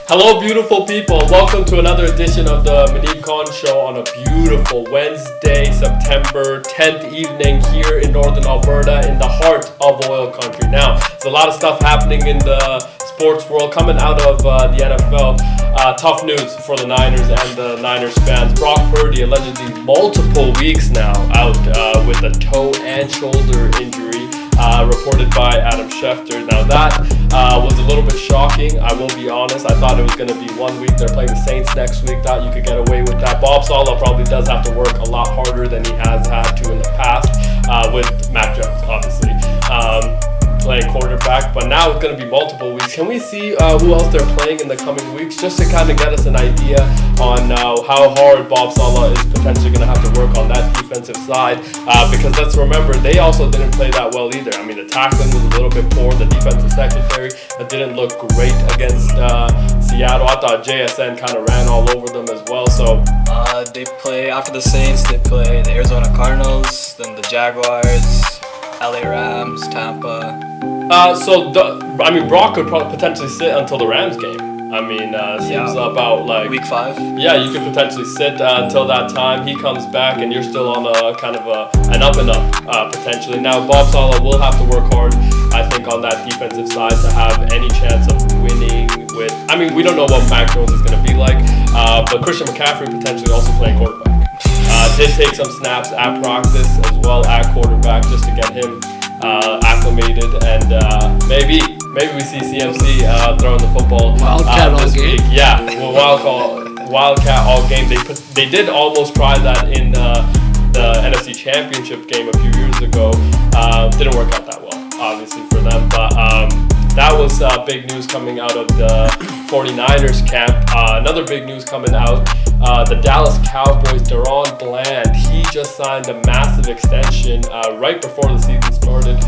Hello, beautiful people. Welcome to another edition of the Muneeb Show on a beautiful Wednesday, September 10th evening here in northern Alberta in the heart of oil country. Now, there's a lot of stuff happening in the sports world coming out of the NFL. Tough news for the Niners and the Niners fans. Brock Purdy allegedly multiple weeks now out with a toe and shoulder injury. Reported by Adam Schefter. Now that was a little bit shocking, I will be honest. I thought it was going to be 1 week. They're playing the Saints next week. Thought you could get away with that. Bob Saleh probably does have to work a lot harder than he has had to in the past with Mac Jones, obviously. Playing quarterback, but now it's going to be multiple weeks. Can we see who else they're playing in the coming weeks, just to kind of get us an idea on how hard Bob Saleh is potentially going to have to work on that defensive side? Because let's remember, they also didn't play that well either. I mean, the tackling was a little bit poor. The defensive secondary didn't look great against Seattle. I thought JSN kind of ran all over them as well. So they play after the Saints. They play the Arizona Cardinals, then the Jaguars, LA Rams, Tampa. Brock could potentially sit until the Rams game. Seems about like week 5. Yeah, you could potentially sit until that time. He comes back, and you're still on a kind of an up and up potentially. Now, Bob Saleh will have to work hard, I think, on that defensive side to have any chance of winning. We don't know what Mac Jones is going to be like, but Christian McCaffrey potentially also playing quarterback. Did take some snaps at practice as well at quarterback just to get him acclimated, and maybe we see CMC throwing the football this week. Yeah, Wildcat all game. They did almost try that in the NFC Championship game a few years ago. Didn't work out that well, obviously, for them, but that was big news coming out of the 49ers camp. Another big news coming out, the Dallas Cowboys, Deron Bland, he just signed a massive extension right before the season started.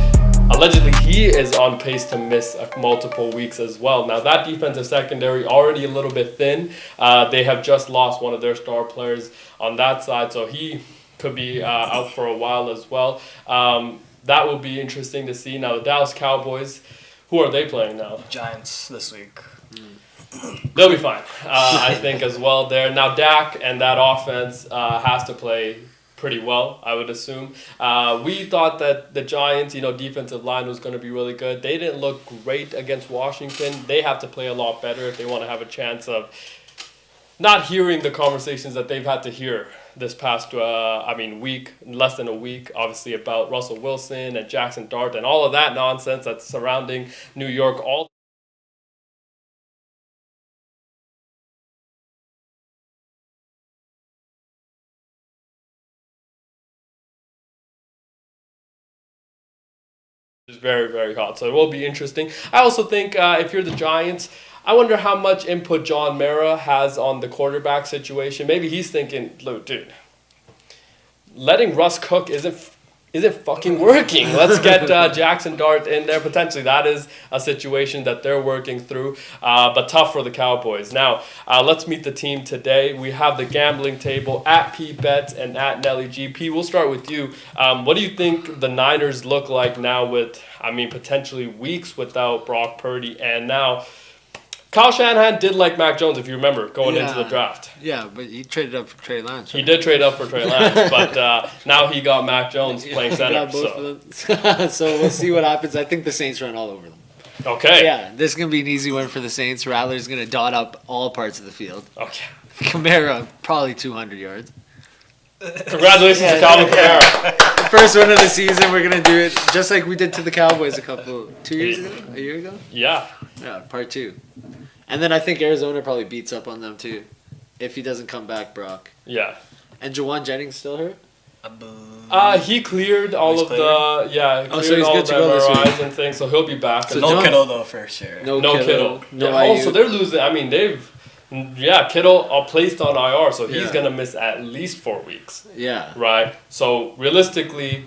Allegedly, he is on pace to miss multiple weeks as well. Now, that defensive secondary already a little bit thin. They have just lost one of their star players on that side, so he could be out for a while as well. That will be interesting to see. Now, the Dallas Cowboys, who are they playing now? Giants this week. They'll be fine, I think, as well there. Now, Dak and that offense has to play pretty well, I would assume. We thought that the Giants, defensive line was going to be really good. They didn't look great against Washington. They have to play a lot better if they want to have a chance of not hearing the conversations that they've had to hear this past week, less than a week, obviously, about Russell Wilson and Jackson Dart and all of that nonsense that's surrounding New York. All is very, very hot. So it will be interesting. I also think if you're the Giants, I wonder how much input John Mara has on the quarterback situation. Maybe he's thinking, look, dude, letting Russ cook isn't fucking working. Let's get Jackson Dart in there potentially. That is a situation that they're working through, but tough for the Cowboys. Now, let's meet the team today. We have the gambling table at PBets and at Nelly GP. We'll start with you. What do you think the Niners look like now with, potentially weeks without Brock Purdy, and now Kyle Shanahan did like Mac Jones, if you remember, going into the draft. Yeah, but he traded up for Trey Lance. Right? He did trade up for Trey Lance, but now he got Mac Jones playing center. So we'll see what happens. I think the Saints run all over them. Okay. Yeah, this is going to be an easy win for the Saints. Rattler's going to dot up all parts of the field. Okay. Kamara, probably 200 yards. Congratulations to Calvin Kamara. First one of the season, we're going to do it just like we did to the Cowboys a year ago? Yeah. Yeah, part 2. And then I think Arizona probably beats up on them too, if he doesn't come back, Brock. Yeah. And Jawan Jennings still hurt? He cleared all of the so he's good to go this week and things, so he'll be back. So no Kittle though for sure. No Kittle. No also, they're losing. Kittle placed on IR, so he's gonna miss at least 4 weeks. Yeah. Right. So realistically,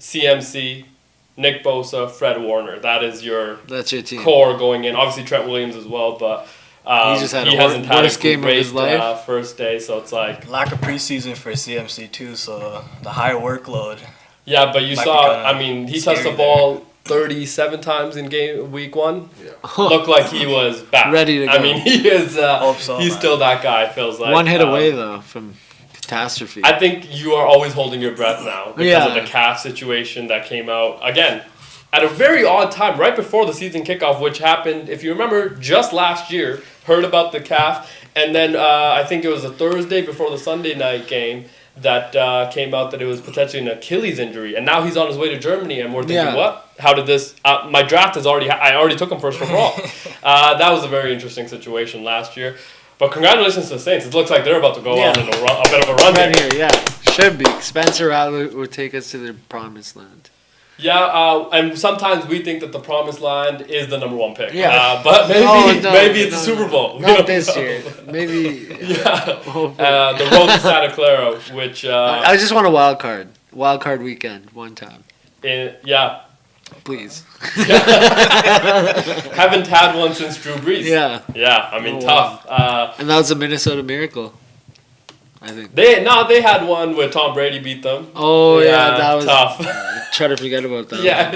CMC, Nick Bosa, Fred Warner. That's your team. Core going in. Obviously Trent Williams as well, but he just had a worst game of his life. First day, so it's like lack of preseason for CMC too. So the higher workload. Yeah, but you saw. He touched the ball 37 times in week 1. Yeah. Looked like he was back. Ready to go. I mean, he is. Hope so, He's man. still that guy. Feels like One hit away though from catastrophe. I think you are always holding your breath now because of Yeah. the calf situation that came out again at a very odd time, right before the season kickoff, which happened, if you remember, just last year. Heard about the calf, and then I think it was a Thursday before the Sunday night game that came out that it was potentially an Achilles injury, and now he's on his way to Germany, and we're thinking, Yeah. what? How did this? My draft is already. I already took him first overall. That was a very interesting situation last year. But congratulations to the Saints. It looks like they're about to go on in a bit of a run Right here. here, yeah. Should be. Spencer Rattler will take us to the promised land. Yeah, and sometimes we think that the promised land is the number 1 pick. Yeah. But maybe Oh, no, maybe it's no, the Super Bowl. We Not don't this know. year. Maybe. Yeah. Hopefully. The road to Santa Clara, which I just want a wild card. Wild card weekend, one time. yeah, Please. haven't had one since Drew Brees. Yeah. Yeah, I mean Oh, tough. And that was a Minnesota Miracle, I think. They had one where Tom Brady beat them. Oh, yeah, that was tough. Try to forget about that. Yeah.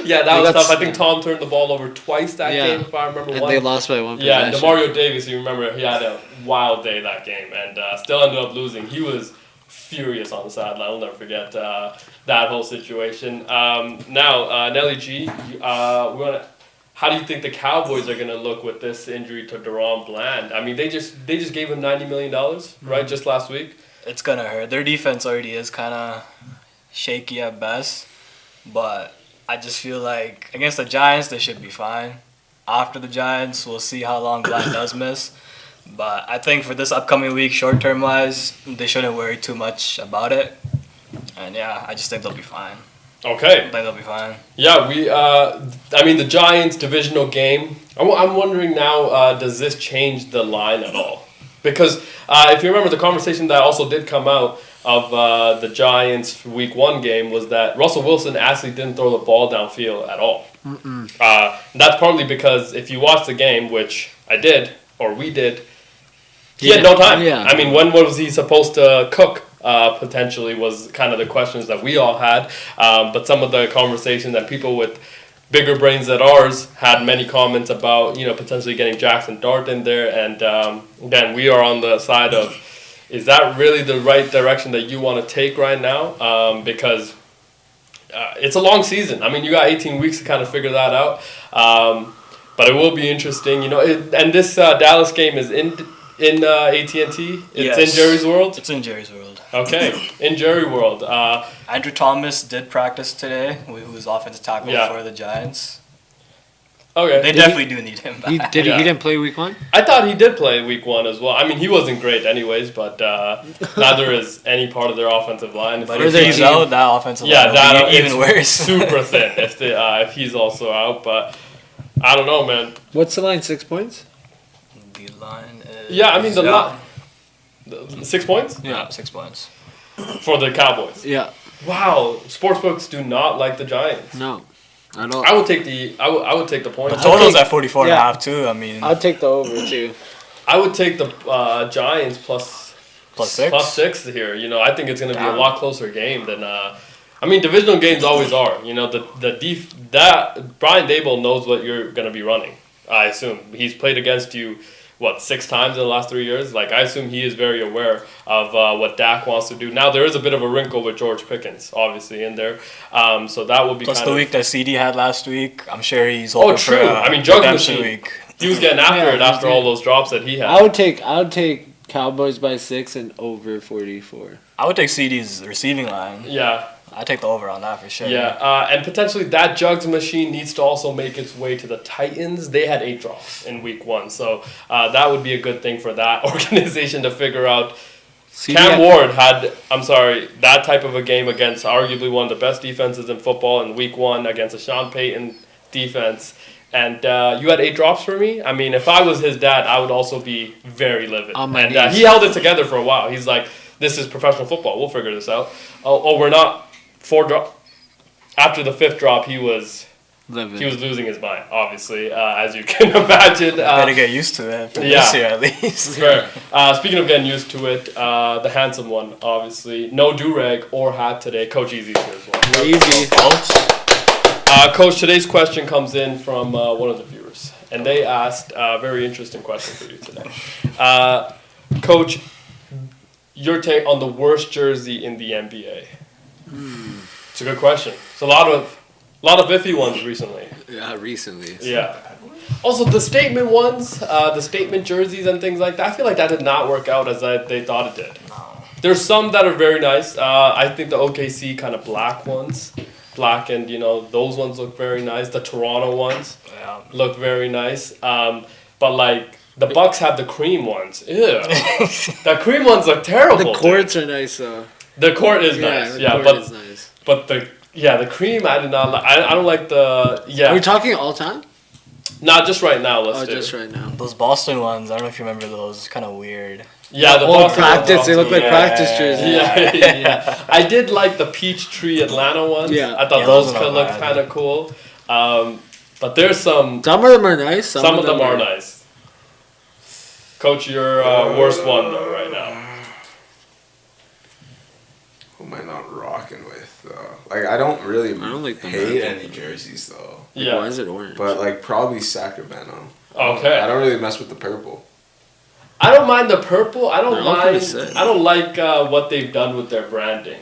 Yeah, that They was got tough. I think Tom turned the ball over twice that Yeah. game, if I remember. And one. they lost by one Yeah, possession. Demario Davis, you remember, he had a wild day that game and still ended up losing. He was furious on the sideline. I'll never forget that whole situation. Now, Nelly G, how do you think the Cowboys are going to look with this injury to Deron Bland? I mean, they just gave him $90 million, right, just last week? It's gonna hurt. Their defense already is kind of shaky at best, but I just feel like against the Giants they should be fine. After the Giants, we'll see how long Bland does miss. But I think for this upcoming week, short-term wise, they shouldn't worry too much about it. And yeah, I just think they'll be fine. Okay. I think they'll be fine. Yeah, I mean, the Giants divisional game. I'm wondering now, does this change the line at all? Because if you remember, the conversation that also did come out of the Giants week 1 game was that Russell Wilson actually didn't throw the ball downfield at all. That's partly because if you watch the game, which I did, or we did, he had no time. Yeah. I mean, when was he supposed to cook? Potentially was kind of the questions that we all had. But some of the conversations that people with bigger brains than ours had many comments about, potentially getting Jackson Dart in there. And again, we are on the side of, is that really the right direction that you want to take right now? Because it's a long season. I mean, you got 18 weeks to kind of figure that out. But it will be interesting, and this Dallas game is in AT&T. It's in Jerry's World. It's in Jerry's World. Okay, in Jerry World. Andrew Thomas did practice today, who was offensive tackle for the Giants. Okay. They definitely do need him back. He didn't play week 1? I thought he did play week 1 as well. I mean, he wasn't great anyways, but neither is any part of their offensive line. But if he's out, that offensive line will be even worse. Super thin if he's also out. But I don't know, man. What's the line? 6 points? The line is... Yeah, I mean, the 6 points? Yeah, 6 points. For the Cowboys. Yeah. Wow, sportsbooks do not like the Giants. No. At all. I would take the point. The total's at 44.5 too. I mean, I'll take the over too. I would take the Giants plus 6? Plus 6 here. I think it's going to be a lot closer game than. I mean, divisional games always are. That Brian Daboll knows what you're going to be running. I assume he's played against you. 6 times in the last 3 years? I assume he is very aware of what Dak wants to do. Now, there is a bit of a wrinkle with George Pickens, obviously, in there. So that will be plus kind the of... week that CD had last week. I'm sure he's hoping true. for I mean, Jug's redemption machine. week. He was getting after it after all those drops that he had. I would take Cowboys by 6 and over 44. I would take CD's receiving line. Yeah. I'd take the over on that for sure. Yeah, and potentially that Jugs machine needs to also make its way to the Titans. They had 8 drops in week 1, so that would be a good thing for that organization to figure out. Cam Ward had, that type of a game against arguably one of the best defenses in football in week 1 against a Sean Payton defense. And you had 8 drops for me? I mean, if I was his dad, I would also be very livid. And he held it together for a while. He's like, this is professional football. We'll figure this out. Oh, we're not. 4 drop. After the 5th drop, he was losing his mind, obviously, as you can imagine. Better get used to it for this year at least. Fair. Speaking of getting used to it, the handsome one, obviously. No do-rag or hat today. Coach Easy's here as well. Easy. Coach, today's question comes in from one of the viewers, and they asked a very interesting question for you today. Coach, your take on the worst jersey in the NBA? It's a good question. It's a lot of iffy ones recently. Yeah, recently. Yeah. Also, the statement ones, the statement jerseys and things like that, I feel like that did not work out as they thought it did. There's some that are very nice. I think the OKC kind of black ones, black and, those ones look very nice. The Toronto ones look very nice. But, like, the Bucks have the cream ones. Ew. The cream ones look terrible. The courts are nice, though. The court is nice. The court is nice. But the cream, I did not like. I don't like the, Are we talking all time? Not just right now. Just right now. Those Boston ones, I don't know if you remember those. Kind of weird. Yeah, the old practice. They look like practice jerseys. Yeah. I did like the Peachtree Atlanta ones. Yeah. I thought those looked kind of cool. But there's some. Some of them are nice. Some of them are nice. Coach, your worst one though right now. Who am I not rocking with? Like I don't like hate any jerseys though. Yeah. Why is it orange? But like probably Sacramento. Okay. I don't really mess with the purple. I don't mind the purple. I don't mind. Sick. I don't like what they've done with their branding.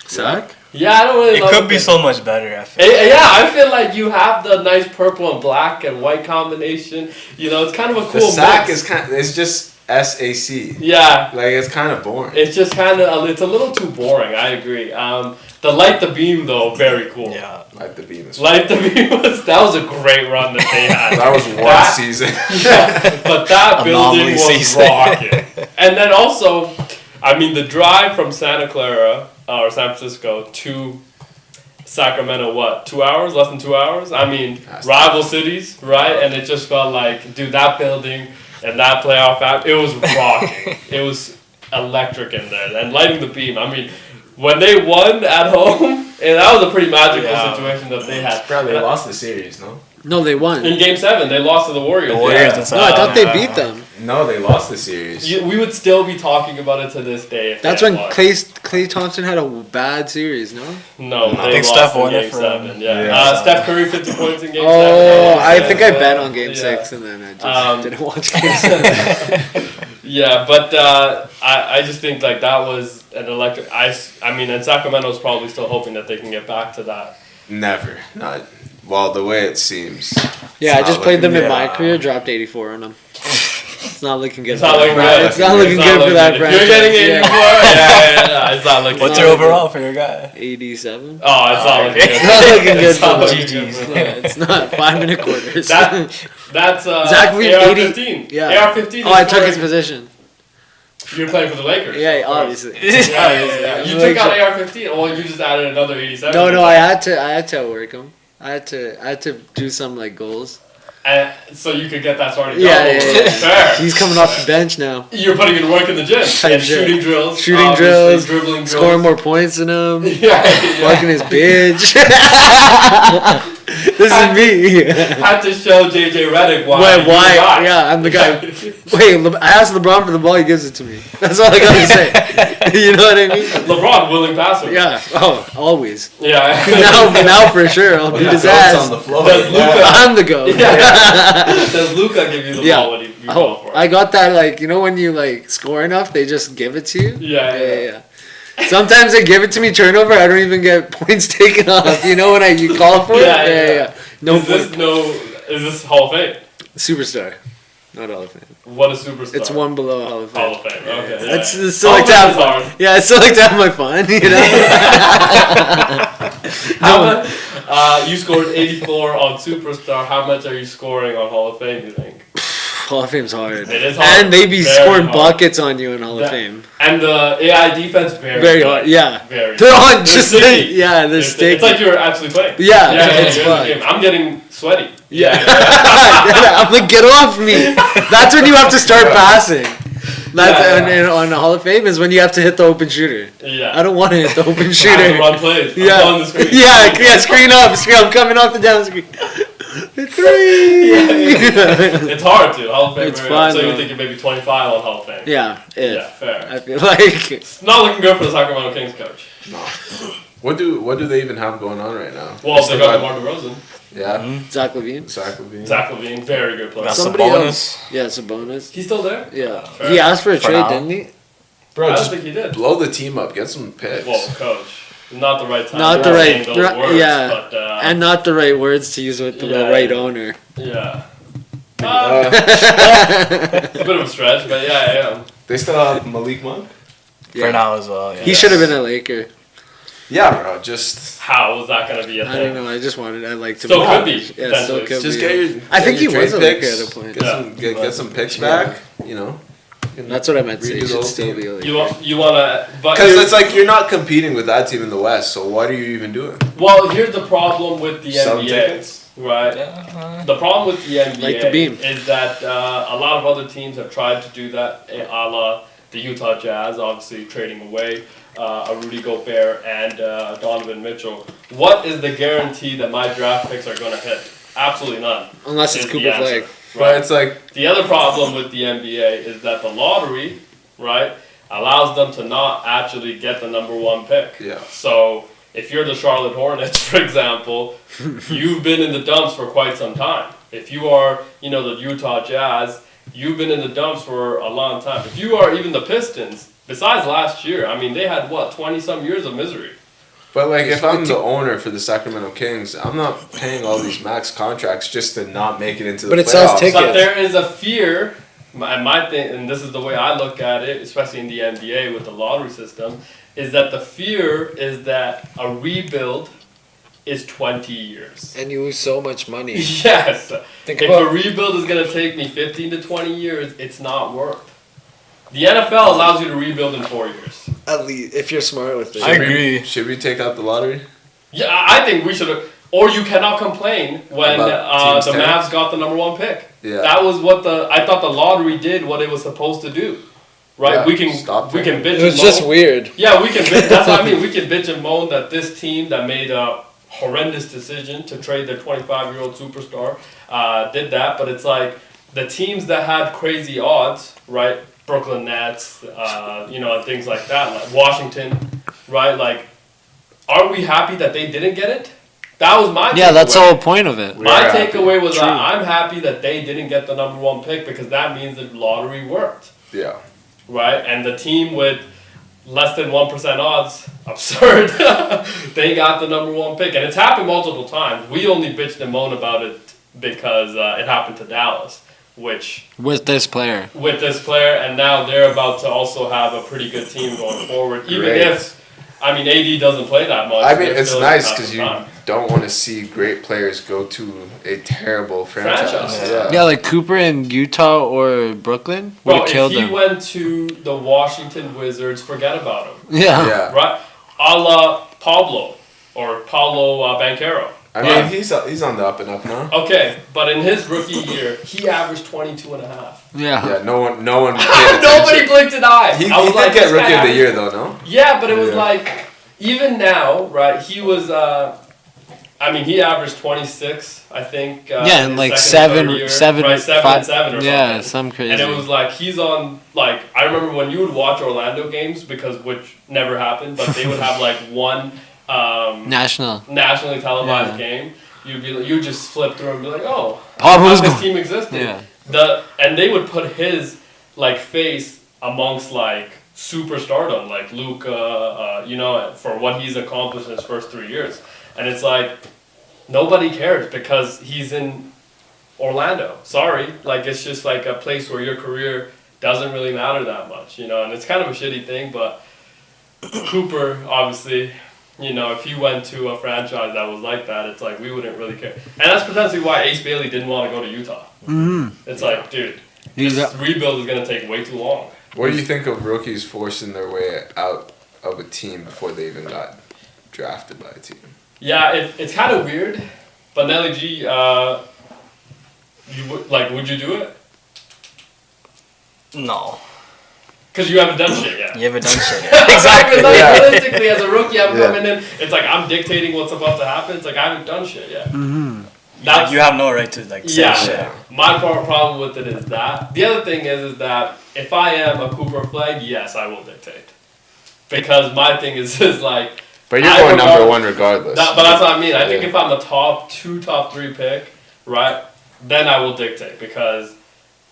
Sac? Yeah, I don't really. It could be so much better. I feel. Yeah, I feel like you have the nice purple and black and white combination. It's kind of a cool. The sack mix. it's just SAC. Yeah. Like it's kind of boring. It's just kind of it's a little too boring. I agree. The Light the Beam though, very cool. Yeah. Light the Beam is. Light the Beam that was a great run that they had. That was one season. Yeah, but that building was rocking. And then also, I mean, the drive from Santa Clara or San Francisco to Sacramento, what, 2 hours? Less than 2 hours? I mean, rival cities, right? And it just felt like, dude, that building and that playoff app, it was rocking. It was electric in there. And Lighting the Beam, I mean, when they won at home, and that was a pretty magical situation that they had. They lost the series, no? No, they won. In Game 7, they lost to the Warriors. The Warriors No, I thought they beat them. No, they lost the series. We would still be talking about it to this day. If That's they when had won. Klay Thompson had a bad series, no? No, I they think lost Steph in won Game it for 7. Yeah. Yeah. Steph Curry 50 points in Game 7. Oh, I Yeah. think I bet on Game Yeah. 6 and then I just didn't watch Game 7. Yeah, but I just think like that was an electric. I mean, and Sacramento's probably still hoping that they can get back to that. Never. Not. Well, the way it seems. Yeah, I It's just not played them looking in my good. career, dropped 84 on them. It's not looking good. It's not looking good. It's not looking good for that If franchise. you're getting 84, yeah, it's not looking What's good. your overall for your guy? 87. Oh, it's not looking good. It's not looking good It's not for looking them. good for them. Yeah, it's not 5-minute quarters. That's Zach, we AR-15. Yeah. AR-15. Oh, I took his position. You're playing for the Lakers. Yeah, obviously. Yeah. You took out AR-15. Oh, you just added another 87. No, I had to outwork him. I had to do some like goals. And so you could get that started. Yeah. Fair. He's coming off the bench now. You're putting in work in the gym. Type And shit. shooting drills. Shooting obviously, drills, dribbling drills. scoring more points than him. Yeah. Fucking his bitch. This is me. Had to show JJ Redick why. Wait, you're the why? guy. Yeah, I'm the guy. Wait, I asked LeBron for the ball, he gives it to me. That's all I gotta say. You know what I mean? LeBron, willing passer. Yeah. Oh, always. Yeah. Now for sure, I'll beat his Goats ass. on the floor. Does Luka? I'm the goat. Yeah. Does Luka give you the Yeah. ball when you go Oh, for it? I got that. Like, you know when you like score enough, they just give it to you. Yeah. Sometimes they give it to me turnover. I don't even get points taken off. You know when you call for it? Yeah. No Is this point. is this Hall of Fame? Superstar, not Hall of Fame. What a superstar. It's one below Hall of Fame. Hall of Fame. Okay. Yeah. It's still Hall like of Fame to is have. hard. Yeah, it's still like to have my fun. You know. How much? You scored 84 on Superstar. How much are you scoring on Hall of Fame? You think? Hall of Fame's hard. It is hard. And they be Very scoring hard. buckets on you in Hall of That- Fame. And the AI defense Very good. hard. Yeah. Very. They're on They're just sticky. they're sticky. It's like you're actually playing. Yeah, it's you're in the fun. game. I'm getting sweaty. Yeah. I'm like, get off me. That's when you have to start passing. That's and on the Hall of Fame is when you have to hit the open shooter. Yeah. I don't want to hit the open I have to shooter. run plays. I'm Yeah. on the screen. Yeah, screen up. I'm coming off the down screen. Three. It's hard to Hall of Fame. It's very fun, hard. So though. you're thinking maybe 25 on Hall of Fame. Yeah, Yeah, fair. I feel like It's not looking good for the Sacramento Kings coach. No. What do they even have going on right now? Well, they got DeMar DeRozan. Yeah. Zach LaVine. Zach LaVine. Zach LaVine, very good player. That's Somebody Sabonis. else. Yeah, Sabonis. He's still there? Yeah. Fair. He asked for a For trade, now. didn't he? Bro, I don't just think he did. blow the team up. Get some picks. Well, coach, not the right time. Not to the say right- those right- words, yeah. But, And not the right words to use with the Yeah, right yeah. owner. yeah. Uh, A bit of a stretch, but yeah. they still have Malik Monk. Yeah. For now as well. Yeah. He should have been a Laker. Yeah, bro. Just How was that going to be a I thing? don't know. I liked him. Still could be. Yeah, still potentially. could just be. get your. I think get he your was trade a Laker picks, at a point. Get Yeah. some get some picks Yeah. back. You know. That's what I meant to say. He Redo the should whole still team. be a Laker. You want to, but Because it's like you're not competing with that team in the West. So what are you even doing? well, here's the problem with the Sell NBA, tickets? right? Yeah. The problem with the NBA Like the beam. is that a lot of other teams have tried to do that, a la the Utah Jazz, obviously trading away a Rudy Gobert and Donovan Mitchell. What is the guarantee that my draft picks are going to hit? Absolutely none. Unless it's is the Cooper answer, Flag. But Right? it's like The other problem with the NBA is that the lottery, right, allows them to not actually get the number one pick. yeah. So if you're the Charlotte Hornets, for example, you've been in the dumps for quite some time. If you are, the Utah Jazz, you've been in the dumps for a long time. If you are even the Pistons, besides last year, I mean, they had, 20-some years of misery. But like, if I'm the owner for the Sacramento Kings, I'm not paying all these max contracts just to not make it into the But it playoffs. sells tickets. But there is a fear, my thing, and this is the way I look at it, especially in the NBA with the lottery system, is that the fear is that a rebuild is 20 years. And you lose so much money. Yes. Think If about a rebuild is going to take me 15 to 20 years, it's not worth. The NFL allows you to rebuild in 4 years. at least if you're smart with it. I agree. Should we take out the lottery? Yeah, I think we should have. Or you cannot complain when About the teams Mavs got the number one pick. Yeah. That was what I thought the lottery did what it was supposed to do. Right? Yeah, we can stop bitch It and was moan. just weird. Yeah, we can bitch. That's what I mean. We can bitch and moan that this team that made a horrendous decision to trade their 25-year-old superstar did that. But it's like the teams that had crazy odds, right? Brooklyn Nets, and things like that, like Washington, right? Like, are we happy that they didn't get it? That was my Yeah, that's the takeaway. whole point of it. We My are happy. takeaway was True. that I'm happy that they didn't get the number one pick because that means the lottery worked, Yeah. right? And the team with less than 1% odds, absurd, they got the number one pick. And it's happened multiple times. We only bitched and moaned about it because it happened to Dallas, which With this player. with this player, and now they're about to also have a pretty good team going forward. Even Great. if, AD doesn't play that much. I mean, they're it's still nice gonna have because some you time. don't want to see great players go to a terrible franchise. Franchise. Yeah. Yeah, like Cooper in Utah or Brooklyn would Bro, have if killed he him. went to the Washington Wizards, forget about him. Yeah. Yeah. Right? A la Pablo or Paulo Banchero. I mean, Right. he's on the up and up now. Okay, but in his rookie year, he averaged 22 and a half. Yeah. Yeah, no one paid Nobody attention. blinked an eye. He I was did like, get this guy rookie of the averaged- year though, no? Yeah, but it was Yeah. like, even now, right, he was, he averaged 26, I think. Yeah, in and his like second and third seven, year. seven, Right, 7 five- and 7 or yeah, something. some crazy. And it was like he's on I remember when you would watch Orlando games which never happened, but they would have like one National. nationally televised Yeah. game. You just flip through and be like, oh, Pablo's this going. team existed. Yeah. And they would put his face amongst superstardom, like Luka, for what he's accomplished in his first 3 years, and it's like nobody cares because he's in Orlando. Sorry, it's just like a place where your career doesn't really matter that much, and it's kind of a shitty thing. But Cooper, obviously, if he went to a franchise that was like that, it's like we wouldn't really care, and that's potentially why Ace Bailey didn't want to go to Utah. Mm-hmm. It's like, dude, He's this rebuild is gonna take way too long. What do you think of rookies forcing their way out of a team before they even got drafted by a team? Yeah, it's kind of weird, but Nelly G, would you do it? No. Because you haven't done shit yet. You haven't done shit yet. Exactly. Yeah. Realistically, as a rookie, I'm Yeah. coming in. It's like I'm dictating what's about to happen. It's like I haven't done shit yet. Mm-hmm. That's You have no right to say yeah. shit. My problem with it is that. The other thing is that if I am a Cooper Flag, yes, I will dictate. Because my thing is like. But you're going number one regardless. But that's what I mean. I think if I'm a top 2, top 3 pick, right, then I will dictate. Because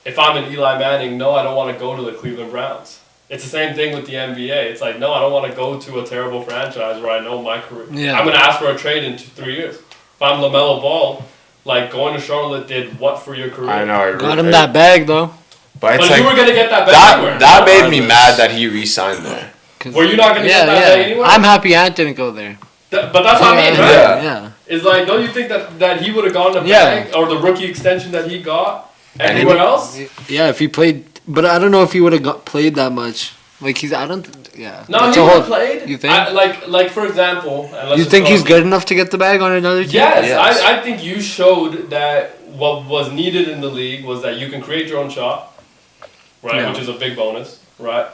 if I'm an Eli Manning, no, I don't want to go to the Cleveland Browns. It's the same thing with the NBA. It's like, no, I don't want to go to a terrible franchise where I know my career. Yeah. I'm going to ask for a trade in 3 years. If I'm LaMelo Ball, like, going to Charlotte did what for your career? I know. Got him that bag, though. But it's But you like, were going to get that back anywhere. that made me mad that he re-signed there. Were you not going to get that back anywhere? I'm happy Ant didn't go there. But that's what I mean, right? Yeah. It's like, don't you think that he would have gotten a bag or the rookie extension that he got anywhere else? Yeah, if he played, but I don't know if he would have played that much. Like he No, That's he a would whole- have played. You think? Like for example, and let's You just think go he's on- good enough to get the bag on another team? Yes, I think you showed that what was needed in the league was that you can create your own shot, right, Yeah. which is a big bonus, right?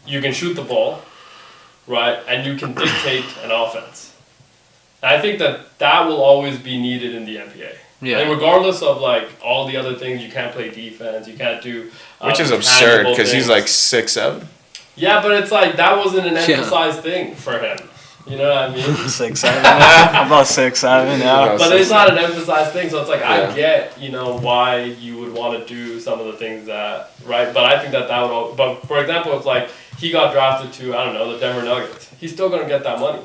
You can shoot the ball, right, and you can dictate an offense. And I think that will always be needed in the NBA. Yeah. And regardless of like all the other things, you can't play defense, you can't do. Which is tangible absurd because he's things. like 6'7". Yeah, but it's like that wasn't an Yeah. emphasized thing for him. You know what I mean? 6'7". Yeah. About 6'7". Yeah. But it's not an emphasized thing, so it's like I Yeah. get, why you would want to do some of the things that, right? But I think that would all, but for example, if like he got drafted to, I don't know, the Denver Nuggets, he's still gonna get that money,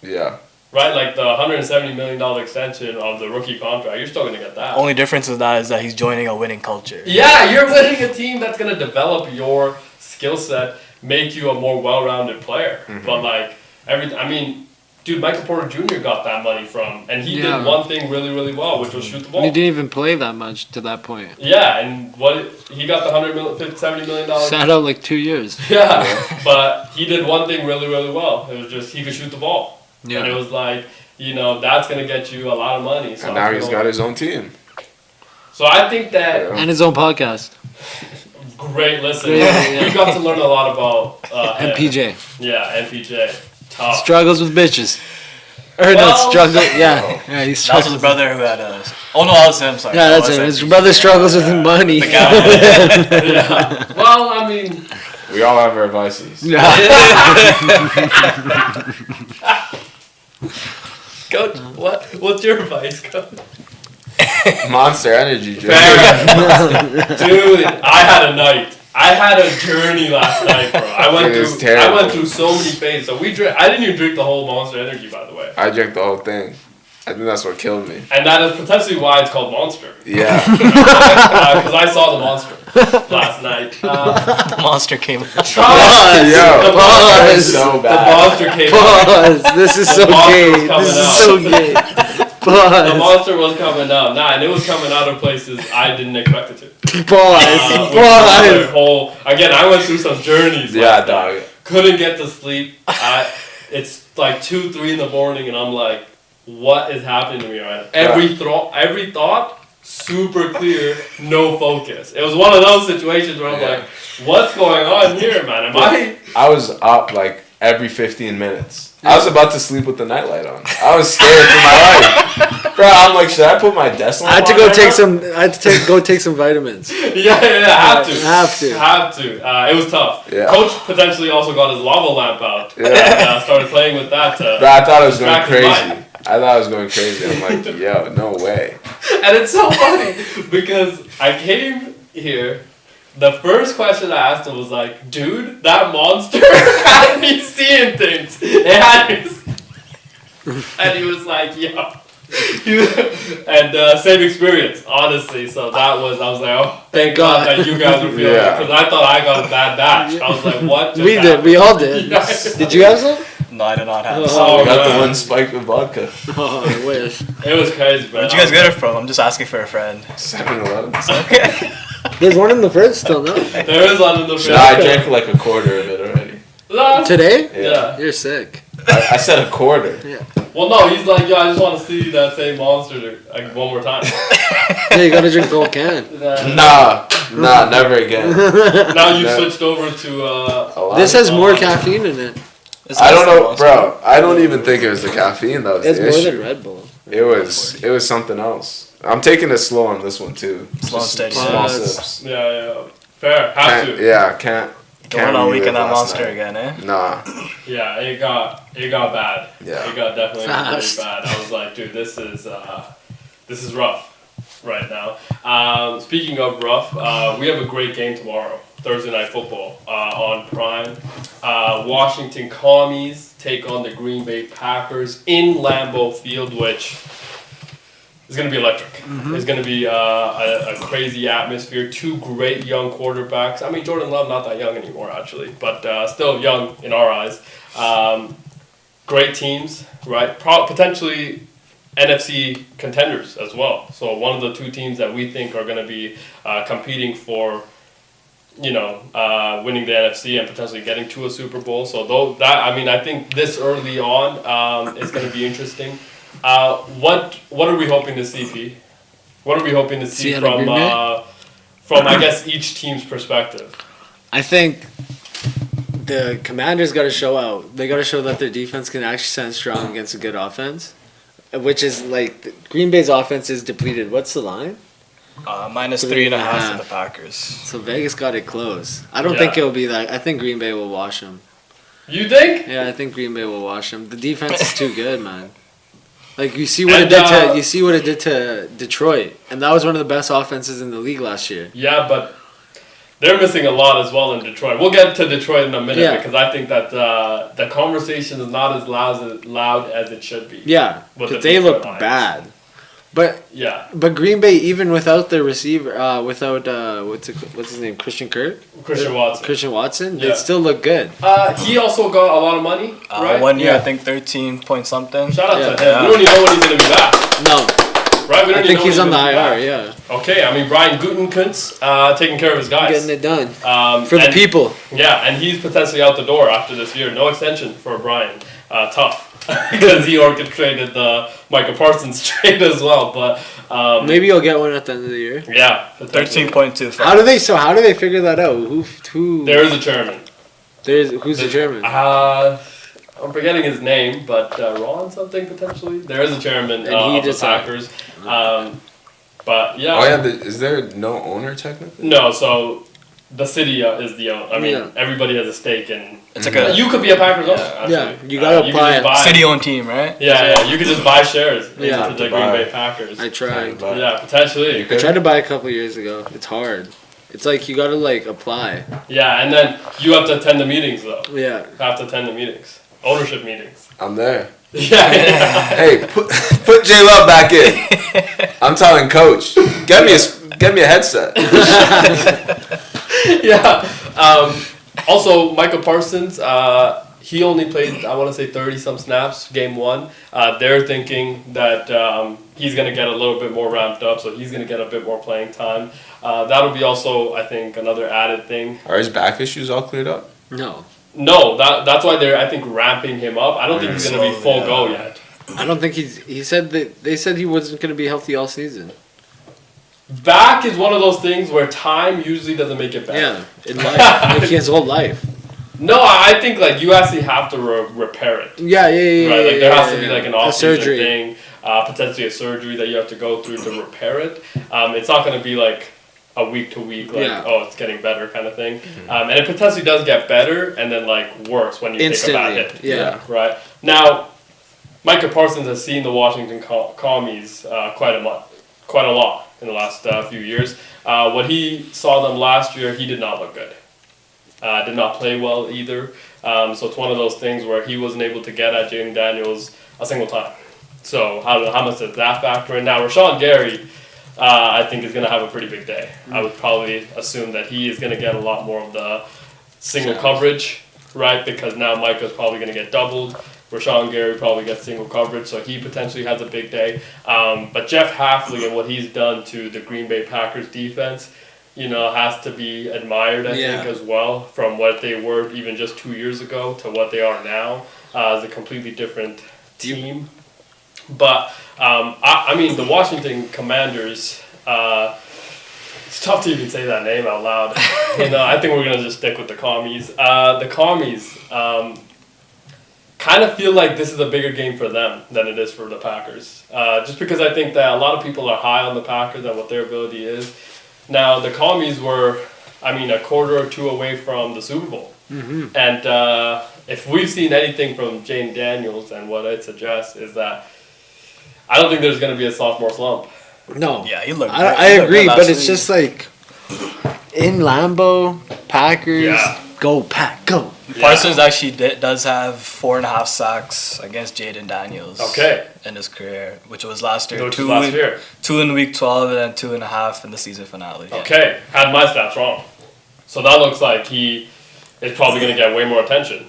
Yeah. right? Like the $170 million extension of the rookie contract, you're still gonna get that. Only difference is that he's joining a winning culture. Yeah, you're winning a team that's gonna develop your skill set, make you a more well-rounded player. But like dude, Michael Porter Jr. got that money from, and he Yeah. did one thing really, really well, which was shoot the ball. He didn't even play that much to that point. Yeah, and he got the $70 million. Sat out like 2 years. Yeah, but he did one thing really, really well. It was just he could shoot the ball, and it Yeah. was like that's gonna get you a lot of money. So And now he's got his own team. So I think that Yeah. And his own podcast. great. Listen, Yeah. we got to learn a lot about him. MPJ. Yeah, MPJ. Tough. Struggles with bitches. Or Well- not struggle. Yeah. Yeah, he That was struggles. his brother who had a. Oh no, that was him. Sorry. Yeah, That that's was it. His him. brother struggles with money. The guy. Yeah. Well, I mean, We all have our vices. Coach, what's your advice, Coach? Monster Energy drink. Dude, I had a night. I had a journey last night, bro. It was terrible. I went through so many phases. So I didn't even drink the whole Monster Energy, by the way. I drank the whole thing. I think that's what killed me. And that is potentially why it's called Monster. Yeah. Because I saw the monster last night. The monster came. Yo, The Pause. that is so The bad. monster came out. Pause. This is so monster gay. was coming This is out. so gay. The Pause. monster was coming out. And it was coming out of places I didn't expect it to. Pause. Which was Pause. again, I went through some journeys. Yeah, last night. dog. Couldn't get to sleep. It's like 2, 3 in the morning, and I'm like, what is happening to me right now? Every thought, super clear, no focus. It was one of those situations where I'm like, what's going on here, man? Am I? I was up like every 15 minutes. I was about to sleep with the nightlight on. I was scared for my life. Bro, I'm like, should I put my desk lamp I had to on go right take now? some. I had to go take some vitamins. Yeah, have to. Have to. It was tough. Yeah. Coach potentially also got his lava lamp out. Yeah. And started playing with that. Bro, I thought I was going distract his crazy. mind. I thought I was going crazy. I'm like, yo, no way. And it's so funny because I came here. The first question I asked him was like, dude, that monster had me seeing things. It had me. And he was like, yo. And same experience, honestly. So I was like, oh, thank God that you guys were feeling it. Yeah. Because I thought I got a bad batch. I was like, what? just We did. happened? We all did. Yeah. Did you have some? No, I did not have. Oh, I got man. the one spiked with vodka. Oh, I wish. It was crazy, man. Where'd you guys get it from? I'm just asking for a friend. 7-Eleven. Okay. There's one in the fridge still, no? There is one in the fridge. No, I drank like a quarter of it already. No. Today? Yeah. You're sick. I said a quarter. Well, no, he's like, yo, I just want to see that same monster like one more time. Yeah, you gotta drink the whole can. Nah, never again. Now you No. switched over to A lot. This has more caffeine in it. I don't know, bro. I don't even think it was the caffeine that was It's the more issue. than Red Bull. It was something else. I'm taking it slow on this one too. Slow and Just steady. Small Yes. sips. yeah. Fair, have to. Yeah, can't. Going on week in that relive last monster night. again, eh? Nah. Yeah, it got bad. Yeah. It got definitely Fast. really bad. I was like, dude, this is rough right now. Speaking of rough, we have a great game tomorrow, Thursday Night Football on Prime. Washington Commies take on the Green Bay Packers in Lambeau Field, which is going to be electric. It's going to be a crazy atmosphere. Two great young quarterbacks. I mean, Jordan Love not that young anymore, actually, but still young in our eyes. Great teams, right? Potentially NFC contenders as well. So one of the two teams that we think are going to be competing for, winning the NFC and potentially getting to a Super Bowl. So I think this early on is going to be interesting. What are we hoping to see, P? What are we hoping to see out of Green Bay? from I guess each team's perspective? I think the Commanders got to show out. They got to show that their defense can actually stand strong against a good offense, which is like Green Bay's offense is depleted. What's the line? Minus 3.5 for the Packers. So Vegas got it close. I don't Yeah. think it'll be that. I think Green Bay will wash them. You think? Yeah, I think Green Bay will wash them. The defense is too good, man. Like you see what And, it did to Detroit, and that was one of the best offenses in the league last year. Yeah, but they're missing a lot as well in Detroit. We'll get to Detroit in a minute Yeah. because I think that the conversation is not as loud as it should be. Yeah, With the because they Detroit look Lions. bad. But Yeah, Green Bay, even without their receiver, without what's his name, Christian Watson, Yeah. they still look good. he also got a lot of money, right? 1 year, Yeah. I think 13 point something. Shout out Yeah. to him. We don't even know when he's gonna be back, No, right? We don't I even think know he's when on the gonna be IR. back. Yeah, Okay, I mean Brian Gutekunst taking care of his guys. getting it done For the people. Yeah, and he's potentially out the door after this year. No extension for Brian. Tough. Because he orchestrated the Micah Parsons trade as well. But Maybe you'll get one at the end of the year. yeah, potentially. 13.25. How do they figure that out? Who? There is a chairman. Who's the chairman? I'm forgetting his name, but Ron something potentially. There is a chairman And he of the decided. Packers. But yeah. Oh yeah, is there no owner technically? No, so the city is the owner. I mean, Yeah. everybody has a stake in. It's like a You could be a Packers owner. Actually. Yeah, you gotta you apply could just buy. city-owned team, right? Yeah, you could just buy shares Yeah. into the Buy. Green Bay Packers. I tried. Yeah, potentially. I tried to buy a couple years ago. It's hard. It's like you gotta apply. Yeah, and then you have to attend the meetings though. Yeah. Have to attend the meetings, ownership meetings. I'm there. Yeah. Hey, put J Love back in. I'm telling Coach, get me a headset. Yeah. Also, Michael Parsons, he only played, I want to say, 30-some snaps game one. They're thinking that he's going to get a little bit more ramped up, so he's going to get a bit more playing time. That'll be also, I think, another added thing. Are his back issues all cleared up? No. No, that's why they're, I think, ramping him up. I don't think he's going to be full go Slowly, yet. I don't think he said that they said he wasn't gonna be healthy all season. Back is one of those things where time usually doesn't make it better. Yeah, in life, like his whole life. No, I think you actually have to repair it. Yeah. Right, there has to be an a off-season surgery. thing, potentially a surgery that you have to go through to repair it. It's not going to be a week to week, Yeah. oh, it's getting better kind of thing. And it potentially does get better and then worse when you take a bad Instantly. hit. Yeah. Right. Now, Micah Parsons has seen the Washington Commies quite a lot in the last few years. When he saw them last year, he did not look good. Did not play well either. So it's one of those things where he wasn't able to get at Jaden Daniels a single time. So how much does that factor in? Now, Rashawn Gary, I think is going to have a pretty big day. I would probably assume that he is going to get a lot more of the single coverage, right? Because now Micah's probably going to get doubled. Rashawn Gary probably gets single coverage, so he potentially has a big day. But Jeff Hafley and what he's done to the Green Bay Packers defense, has to be admired, I think, as well, from what they were even just 2 years ago to what they are now as a completely different team. But, I mean, the Washington Commanders, it's tough to even say that name out loud. I think we're going to just stick with the Commies. The Commies kind of feel like this is a bigger game for them than it is for the Packers. Just because I think that a lot of people are high on the Packers and what their ability is. Now, the Commies were I mean, a quarter or two away from the Super Bowl. Mm-hmm. And if we've seen anything from Jaden Daniels, and what it suggests is that I don't think there's going to be a sophomore slump. No. Yeah, he looked. I he looked agree, good but last it's week. just like in Lambeau, Packers, Yeah. go Pack, go. Parsons actually does have 4.5 sacks against Jaden Daniels. Okay. In his career, which was last year. Which was last year. 2 in week 12 and then 2.5 in the season finale. Yeah. Okay, had my stats wrong. So that looks like he is probably going to get way more attention.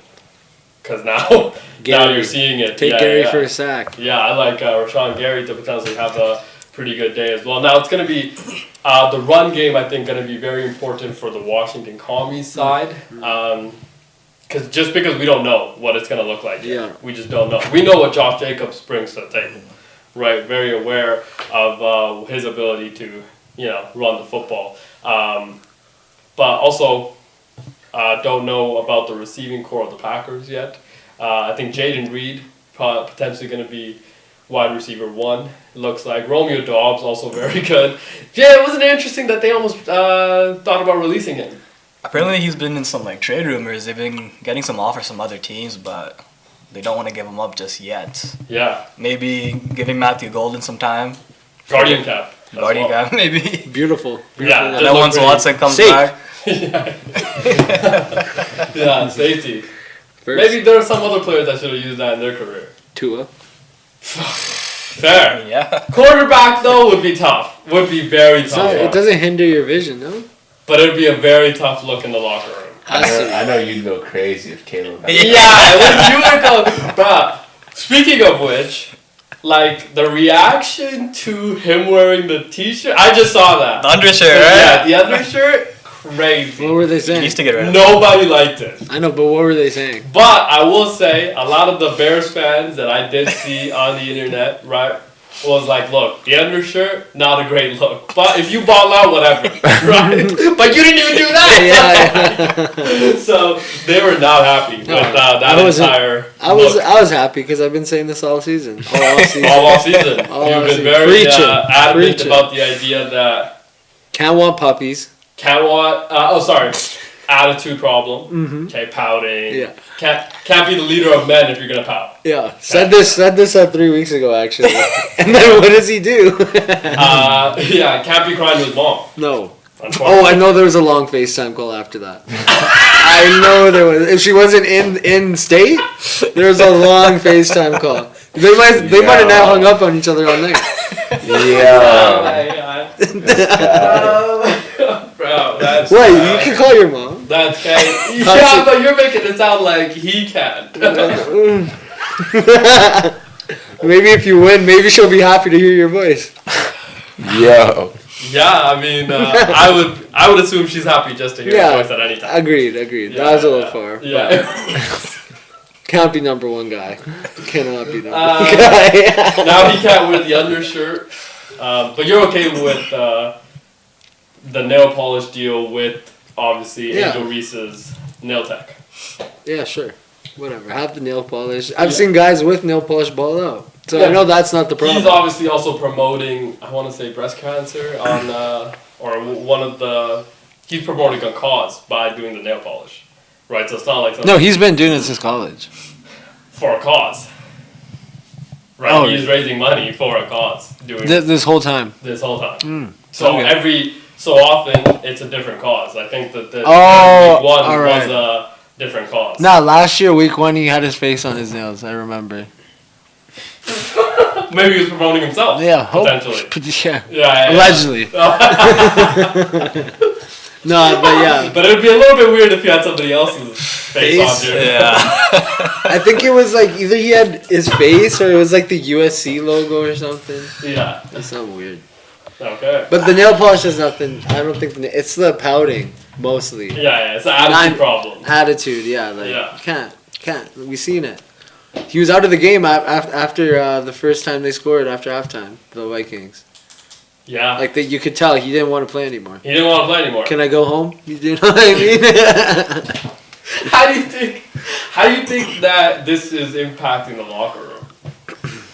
Because now Gary. you're seeing it. Take Gary for a sack. Yeah, I like Rashawn Gary to potentially have a pretty good day as well. Now it's going to be the run game. I think going to be very important for the Washington Commies side, because we don't know what it's going to look like. Yeah. We just don't know. We know what Josh Jacobs brings to the table, right? Very aware of his ability to run the football, but also don't know about the receiving core of the Packers yet. I think Jaden Reed potentially going to be wide receiver 1. It looks like Romeo Dobbs also very good. Yeah, wasn't it interesting that they almost thought about releasing him? Apparently, he's been in some like trade rumors. They've been getting some offers from other teams, but they don't want to give him up just yet. Yeah, Maybe giving Matthew Golden some time. Guardian cap. as Guardian well. guy, maybe. Beautiful. Yeah, And just then look once pretty- Watson comes Safe. back, Yeah, safety. First, Maybe there are some other players that should have used that in their career. Tua. Fair. yeah. Quarterback though would be tough. Would be very tough. So it doesn't hinder your vision, no? But it would be a very tough look in the locker room. I know you'd go crazy if Caleb had Yeah, when you would go, bruh. Speaking of which, like the reaction to him wearing the T-shirt, I just saw that. The undershirt, Yeah, right? the undershirt, crazy. What were they He saying? needs to get rid of it. Nobody liked it. I know, but what were they saying? But I will say, a lot of the Bears fans that I did see on the internet, right, was like, look, the undershirt, not a great look. But if you ball out, whatever, right? But you didn't even do that. Yeah, So they were not happy with that I wasn't- entire I was look. I was happy because I've been saying this all season. All season. All season. All You've been season. very Preaching. adamant Preaching. about the idea that Can't want puppies. can't want, attitude problem. Mm-hmm. Okay, pouting. Yeah. Can't be the leader of men if you're gonna pout. Yeah. Said this 3 weeks ago actually. And then what does he do? Yeah, can't be crying to his mom. No. Unfortunately. Oh, I know there was a long FaceTime call after that. I know there was. If she wasn't in state, there was a long FaceTime call. They might have not hung up on each other all night. Oh Yeah. my god. Bro, that's Wait, you can call your mom. That's okay. Yeah, but you're making it sound like he can't. Maybe if you win, maybe she'll be happy to hear your voice. Yo. Yeah, I mean, I would assume she's happy just to hear Yeah. his voice at any time. Agreed. Yeah, That was a little far. Yeah. Can't be number one guy. Cannot be number Uh, one guy. Now he can't wear the undershirt. But you're okay with the nail polish deal with, obviously, Yeah. Angel Reese's nail tech. Yeah, sure. Whatever. Have the nail polish. I've seen guys with nail polish ball out. So Yeah. I know that's not the problem. He's obviously also promoting, I want to say, breast cancer on, or one of the, he's promoting a cause by doing the nail polish. Right, so it's not like something No, he's been doing it since college. for a cause. Right, Oh, he's raising money for a cause doing This whole time. this whole time. Mm, So okay. every so often it's a different cause. I think that the Oh, week one alright. was a different cause. Nah, last year, week 1, he had his face on his nails. I remember. Maybe he was promoting himself. Yeah, potentially. Yeah. Yeah, Allegedly. No, but yeah. But it would be a little bit weird if you had somebody else's face on you. Yeah. I think it was like either he had his face or it was like the USC logo or something. Yeah. That's something weird. Okay. But the nail polish has nothing. I don't think it's the pouting mostly. Yeah, it's an attitude problem. Attitude, yeah. Like Yeah. can't. We seen it. He was out of the game after the first time they scored after halftime. The Vikings. Yeah. Like that, you could tell he didn't want to play anymore. He didn't want to play anymore. Can I go home? You know what I mean? How do you think that this is impacting the locker room?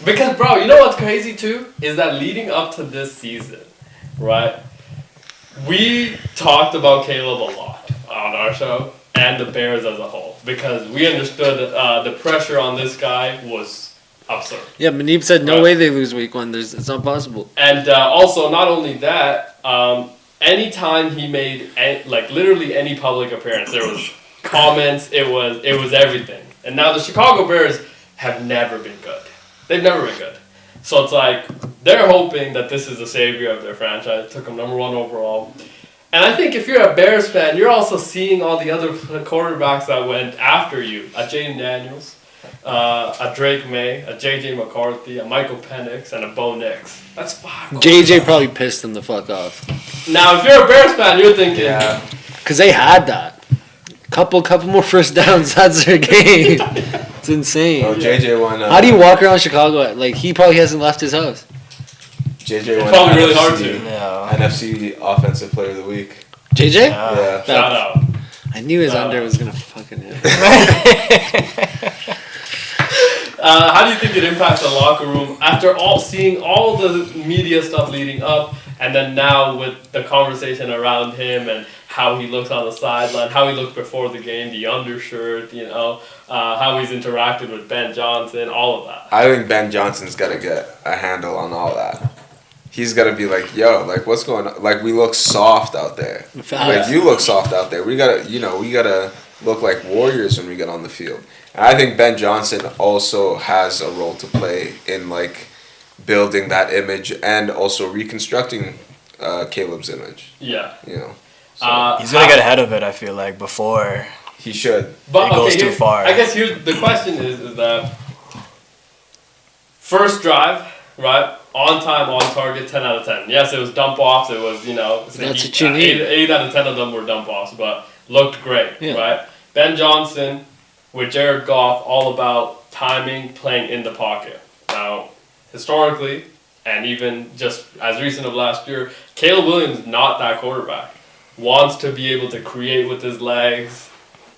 Because, bro, you know what's crazy too is that leading up to this season, right? We talked about Caleb a lot on our show and the Bears as a whole because we understood the pressure on this guy was absurd. Yeah, Muneeb said no Right. way they lose week 1. It's not possible. And also, not only that, anytime he made literally any public appearance, there was comments. It was everything. And now the Chicago Bears have never been good. They've never been good. So it's like they're hoping that this is the savior of their franchise. Took them number 1 overall. And I think if you're a Bears fan, you're also seeing all the other quarterbacks that went after you. A Jaden Daniels, a Drake May, a J.J. McCarthy, a Michael Penix, and a Bo Nix. That's 5. JJ probably pissed them the fuck off. Now, if you're a Bears fan, you're thinking, Yeah. Because they had that. Couple more first downs. That's their game. It's insane. Oh, JJ won. How do you walk around Chicago? Like, he probably hasn't left his house. JJ It's won. probably really hard to. Yeah. NFC Offensive Player of the Week. JJ? Yeah. Shout out. I knew his Shout under out. was going to fucking hit. How do you think it impacts the locker room after seeing all the media stuff leading up, and then now with the conversation around him and how he looks on the sideline, how he looked before the game, the undershirt, how he's interacted with Ben Johnson, all of that. I think Ben Johnson's got to get a handle on all that. He's got to be like, yo, like, what's going on? Like, we look soft out there. Like, you look soft out there. We got to look like warriors when we get on the field. And I think Ben Johnson also has a role to play in, like, building that image and also reconstructing Caleb's image. Yeah. You know, so He's gonna get ahead of it. I feel like before. he should. But It goes okay, too far. I guess here's the question is that first drive, right? On time, on target, 10 out of 10. Yes, it was dump offs. It was, That's what you need. 8 out of 10 of them were dump offs, but looked great, Yeah. right? Ben Johnson with Jared Goff, all about timing, playing in the pocket. Now, historically, and even just as recent of last year, Caleb Williams not that quarterback. Wants to be able to create with his legs,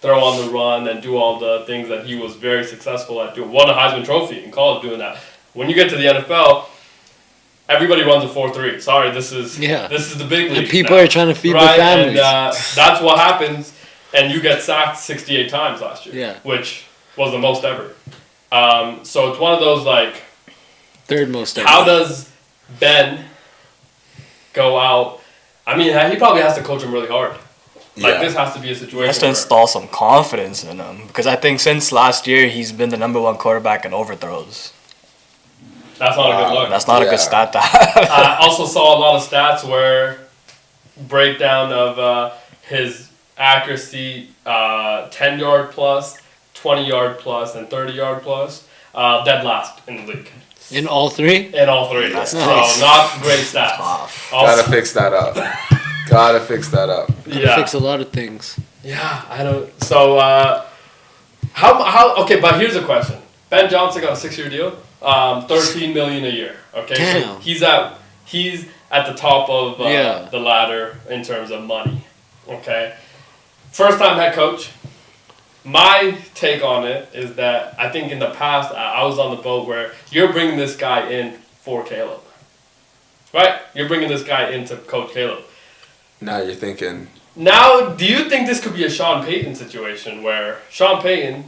throw on the run, and do all the things that he was very successful at doing. Won a Heisman Trophy in college doing that. When you get to the NFL, everybody runs a 4-3. Sorry, this is the big league. And people now. are trying to feed Right, their families. and that's what happens. And you get sacked 68 times last year, Yeah. which was the most ever. So it's one of those like, Third most ever. how does Ben go out? I mean, he probably has to coach him really hard. Like, Yeah. this has to be a He situation has to where- install some confidence in him because I think since last year he's been the number 1 quarterback in overthrows. that's not a good look. That's not a Yeah. good stat to have. I also saw a lot of stats where breakdown of his accuracy, 10-yard plus, 20-yard plus, and 30-yard plus, dead last in the league. In all 3? In all 3. That's so nice. not great stats. Tough. Gotta Also, fix that up. Gotta fix that up. yeah. Fix a lot of things. Yeah, I don't. So, how? Okay, but here's a question. Ben Johnson got a 6-year deal, $13 million a year. Okay, so Damn. he's at the top of Yeah. the ladder in terms of money. Okay, first time head coach. My take on it is that I think in the past I was on the boat where you're bringing this guy in for Caleb, right? You're bringing this guy in to coach Caleb. Now you're thinking, Now, do you think this could be a Sean Payton situation where Sean Payton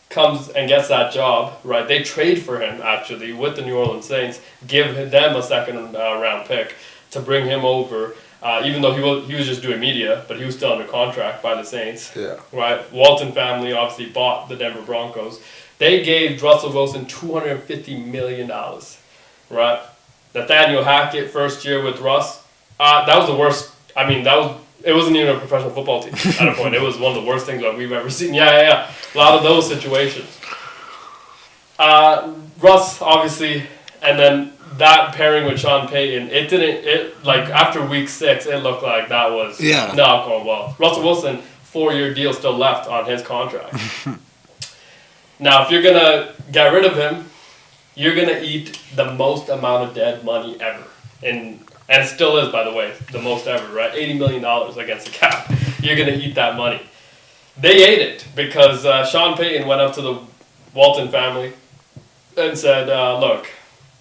comes and gets that job, right? They trade for him, actually, with the New Orleans Saints, give them a second round pick to bring him over, even though he was just doing media, but he was still under contract by the Saints, yeah. right? Walton family obviously bought the Denver Broncos. They gave Russell Wilson $250 million, right? Nathaniel Hackett, first year with Russ, that was the worst. I mean, it wasn't even a professional football team at a point. It was one of the worst things that we've ever seen. Yeah. A lot of those situations. Russ, obviously, and then that pairing with Sean Payton, after week 6, it looked like that was not going well. Russell Wilson, 4-year deal still left on his contract. Now, if you're going to get rid of him, you're going to eat the most amount of dead money ever. And it still is, by the way, the most ever, right? $80 million against the cap. You're going to eat that money. They ate it because Sean Payton went up to the Walton family and said, look,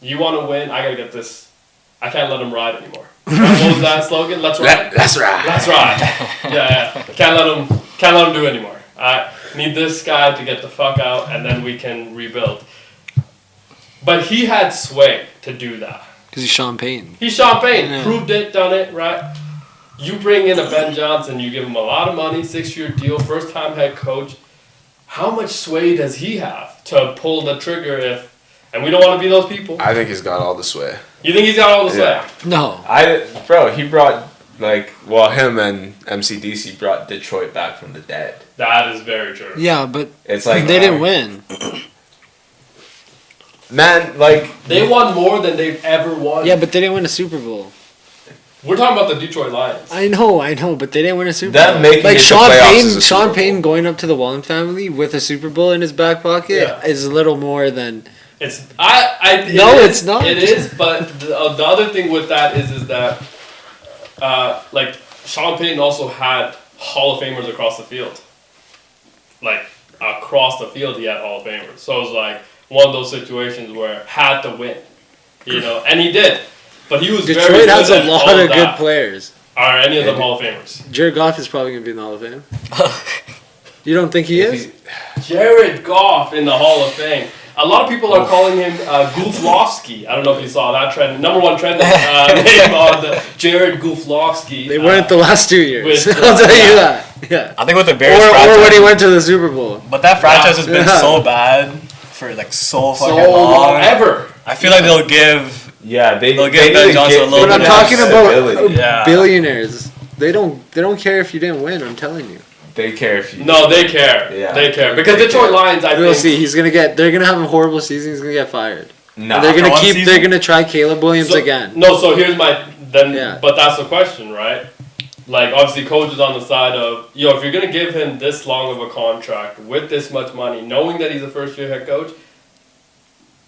you want to win, I got to get this. I can't let him ride anymore. What was that slogan? Let's ride. That's right. Let's ride. Yeah. Can't let him do anymore. I need this guy to get the fuck out, and then we can rebuild. But he had sway to do that. Because he's Sean Payton. He's Sean Payton. Yeah. Proved it, done it, right? You bring in a Ben Johnson, you give him a lot of money, 6-year deal, first-time head coach. How much sway does he have to pull the trigger if... And we don't want to be those people. I think he's got all the sway. You think he's got all the sway? Yeah. No. He brought, him and MCDC brought Detroit back from the dead. That is very true. Yeah, but It's like... they didn't win. Man, They won more than they've ever won. Yeah, but they didn't win a Super Bowl. We're talking about the Detroit Lions. I know, but they didn't win a Super That Bowl. making it Like to Sean playoffs Payton, is a Sean Super Bowl. Payton going up to the Wallen family with a Super Bowl in his back pocket Yeah. is a little more than. It's it No, is, it's not. It is, but the other thing with that is that Sean Payton also had Hall of Famers across the field. Like across the field, he had Hall of Famers. So it was like one of those situations where had to win, and he did. But he was very Detroit good has at a all lot of that. good players. Are any of them Hall of Famers? Jared Goff is probably gonna be in the Hall of Fame. You don't think he is? Jared Goff in the Hall of Fame. A lot of people are calling him Gooflowski. I don't know if you saw that trend. Number one trend name on the Jared Gooflowski. They weren't the last 2 years. with, I'll tell you that. Yeah. I think with the Bears Or when he went to the Super Bowl. but that franchise has been Yeah. so bad for so fucking so long. ever. I feel like they'll give. Yeah, They'll give Ben Johnson a little But I'm bit talking of about stability. Yeah. billionaires. They don't care if you didn't win. I'm telling you. They care if you. No, they care. Yeah. They care because They Detroit care. Lions. I We'll think. see. They're gonna have a horrible season. He's gonna get fired. No. And they're After gonna one keep. season? They're gonna try Caleb Williams So- again. No, so here's my then. Yeah. But that's the question, right? Like obviously, coach is on the side of if you're gonna give him this long of a contract with this much money, knowing that he's a first-year head coach.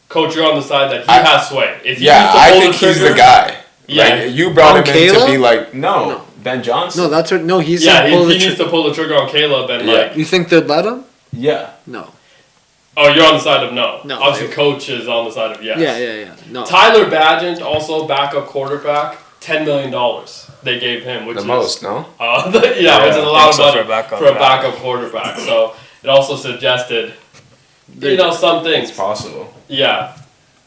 Coach, you're on the side that he has sway. If he Yeah, needs to I pull think the he's trigger- the guy. Yeah. Like, you brought On him in to Caleb? be like, No. no, Ben Johnson. No, that's what. No, he's Yeah, gonna he, pull he the. needs to pull the trigger on Caleb and Yeah. like. You think they'd let him? Yeah. No. Oh, you're on the side of no. No. Obviously, coach is on the side of yes. Yeah. No. Tyler Badgett, also backup quarterback, $10 million they gave him, which The is most, no? which is a lot of so money for a backup, for a backup quarterback. So it also suggested, some things. It's possible. Yeah.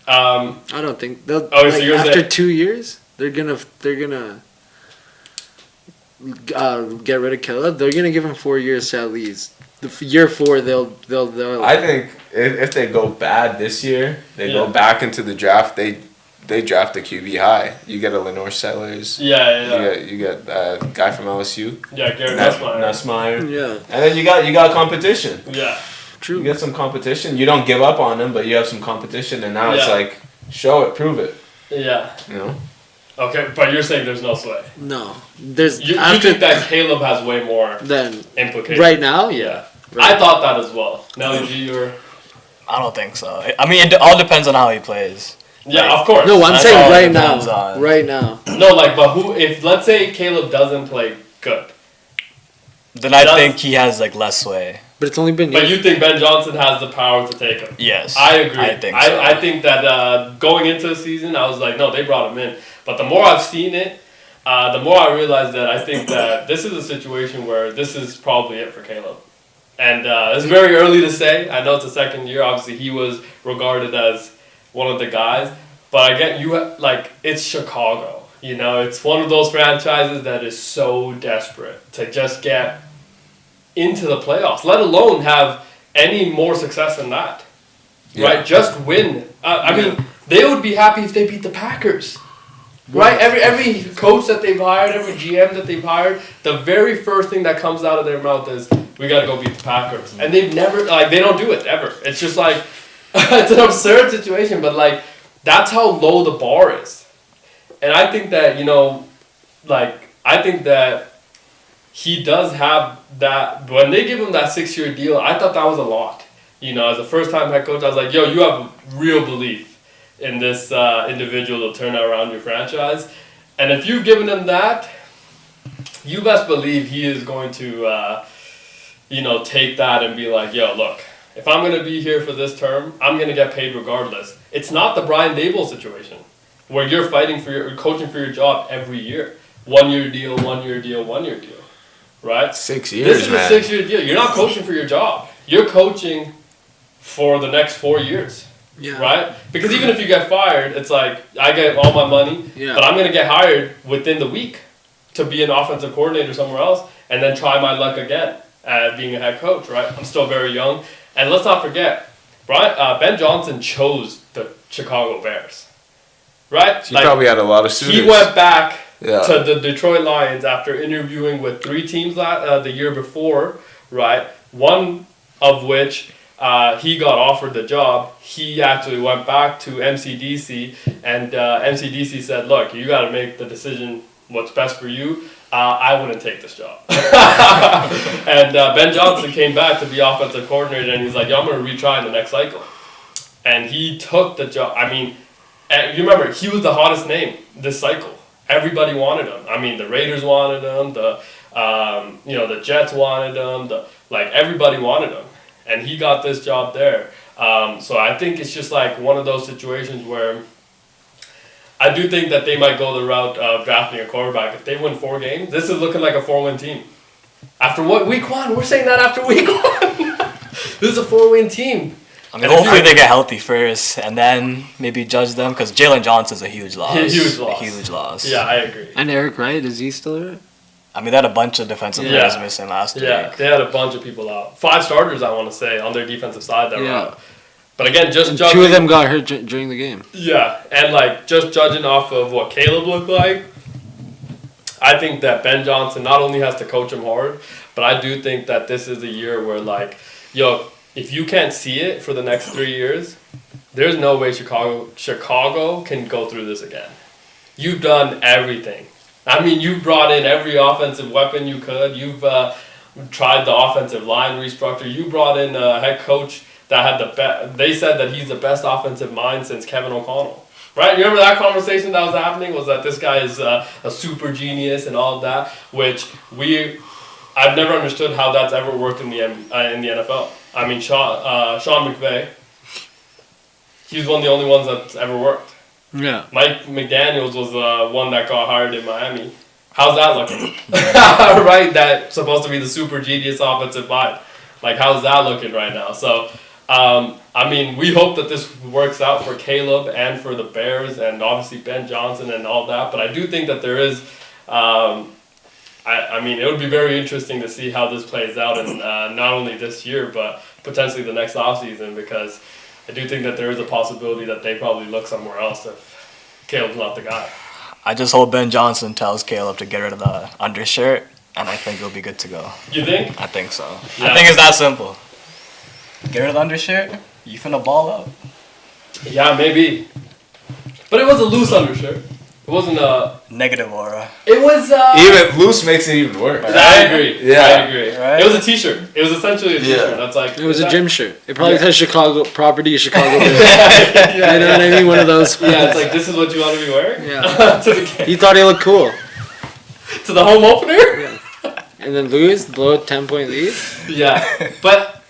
I don't think they'll. Oh, so you're after saying- 2 years, they're gonna get rid of Caleb. They're gonna give him 4 years at least. Year 4, they'll. I think if they go bad this year, they go Yeah. back into the draft. They draft a QB high. You get a Lenore Sellers. Yeah. You get a guy from LSU. Yeah, Garrett Nussmeier. Nussmeier. Yeah. And then you got competition. Yeah. True. You get some competition. You don't give up on them, but you have some competition, and now it's Yeah. like, show it, prove it. Yeah. You know. Okay, but you're saying there's no sway. No. There's You after think that Caleb has way more then implications? right now. Yeah. I thought that as well. Nelly G, you're... I don't think so. I mean, it all depends on how he plays. Yeah, of course. No, I'm That's saying all right depends now. on- Right now. No, but who? If let's say Caleb doesn't play good, Then I Does- think he has less sway. But it's only been. but you think Ben Johnson has the power to take him? Yes. I agree. I think so. I think that going into the season, I was like, no, they brought him in. But the more I've seen it, the more I realize that I think that this is a situation where this is probably it for Caleb. And it's very early to say. I know it's the second year. Obviously, he was regarded as one of the guys. But again, it's Chicago. It's one of those franchises that is so desperate to just get into the playoffs, let alone have any more success than that. Yeah. Right? Just win. I mean, they would be happy if they beat the Packers. Right? Every coach that they've hired, every GM that they've hired, the very first thing that comes out of their mouth is, we got to go beat the Packers. And they've never, they don't do it, ever. It's just like, it's an absurd situation, but that's how low the bar is. And I think that, I think that he does have that. When they give him that 6-year deal, I thought that was a lot. As a first-time head coach, I was like, yo, you have real belief in this individual to turn around your franchise. And if you've given him that, you best believe he is going to, take that and be like, yo, look, if I'm going to be here for this term, I'm going to get paid regardless. It's not the Brian Dable situation. where you're fighting for your coaching for your job every year. 1 year deal, 1 year deal, 1 year deal, right? 6 years, This is man. a 6 year deal. You're not coaching for your job. You're coaching for the next 4 years, right? Because even if you get fired, it's like I get all my money, but I'm gonna get hired within the week to be an offensive coordinator somewhere else, and then try my luck again at being a head coach, right? I'm still very young, and let's not forget, Ben Johnson chose the Chicago Bears, right? He probably had a lot of students. He went back to the Detroit Lions after interviewing with 3 teams the year before, right? One of which he got offered the job. He actually went back to MCDC, and MCDC said, "Look, you got to make the decision what's best for you. I wouldn't take this job." And Ben Johnson came back to be offensive coordinator, and he's like, "Yo, I'm going to retry in the next cycle." And he took the job. I mean, you remember, he was the hottest name this cycle. Everybody wanted him. I mean, the Raiders wanted him. The Jets wanted him. Everybody wanted him. And he got this job there. So I think it's just like one of those situations where I do think that they might go the route of drafting a quarterback. If they win 4 games, this is looking like a 4-win team. After what, week 1? We're saying that after week 1. This is a 4-win team. I mean, hopefully they get healthy first, and then maybe judge them, because Jalen Johnson's a huge loss. Huge loss. Yeah, I agree. And Eric Wright, is he still there? I mean, they had a bunch of defensive players missing last week. Yeah, they had a bunch of people out. 5 starters, I want to say, on their defensive side that were out. But again, just judging... 2 of them got hurt during the game. Yeah, and just judging off of what Caleb looked like, I think that Ben Johnson not only has to coach him hard, but I do think that this is a year where, if you can't see it for the next 3 years, there's no way Chicago can go through this again. You've done everything. I mean, you brought in every offensive weapon you could. You've tried the offensive line restructure. You brought in a head coach that had the best. They said that he's the best offensive mind since Kevin O'Connell. Right? You remember that conversation that was happening? Was that this guy is a super genius and all of that, which I've never understood how that's ever worked in the NFL. I mean, Sean McVay, he's one of the only ones that's ever worked. Yeah. Mike McDaniels was the one that got hired in Miami. How's that looking? Right? That's supposed to be the super genius offensive mind. How's that looking right now? So, I mean, we hope that this works out for Caleb and for the Bears and obviously Ben Johnson and all that. But I do think that there is... I mean, it would be very interesting to see how this plays out in not only this year, but potentially the next offseason, because I do think that there is a possibility that they probably look somewhere else if Caleb's not the guy. I just hope Ben Johnson tells Caleb to get rid of the undershirt, and I think he'll be good to go. You think? I think so. Yeah. I think it's that simple. Get rid of the undershirt, you finna ball out. Yeah, maybe. But it was a loose undershirt. It wasn't a... Negative aura. It was... Even loose makes it even worse. I agree. Yeah. I agree. Right? It was a t-shirt. It was essentially a t-shirt. That's It was a gym shirt. It probably says Chicago, property of Chicago Bears. You know what I mean? One of those. Yeah, it's this is what you want to be wearing? Yeah. To the game. He thought he looked cool. To the home opener? Yeah. And then lose, blow a 10-point lead. Yeah. But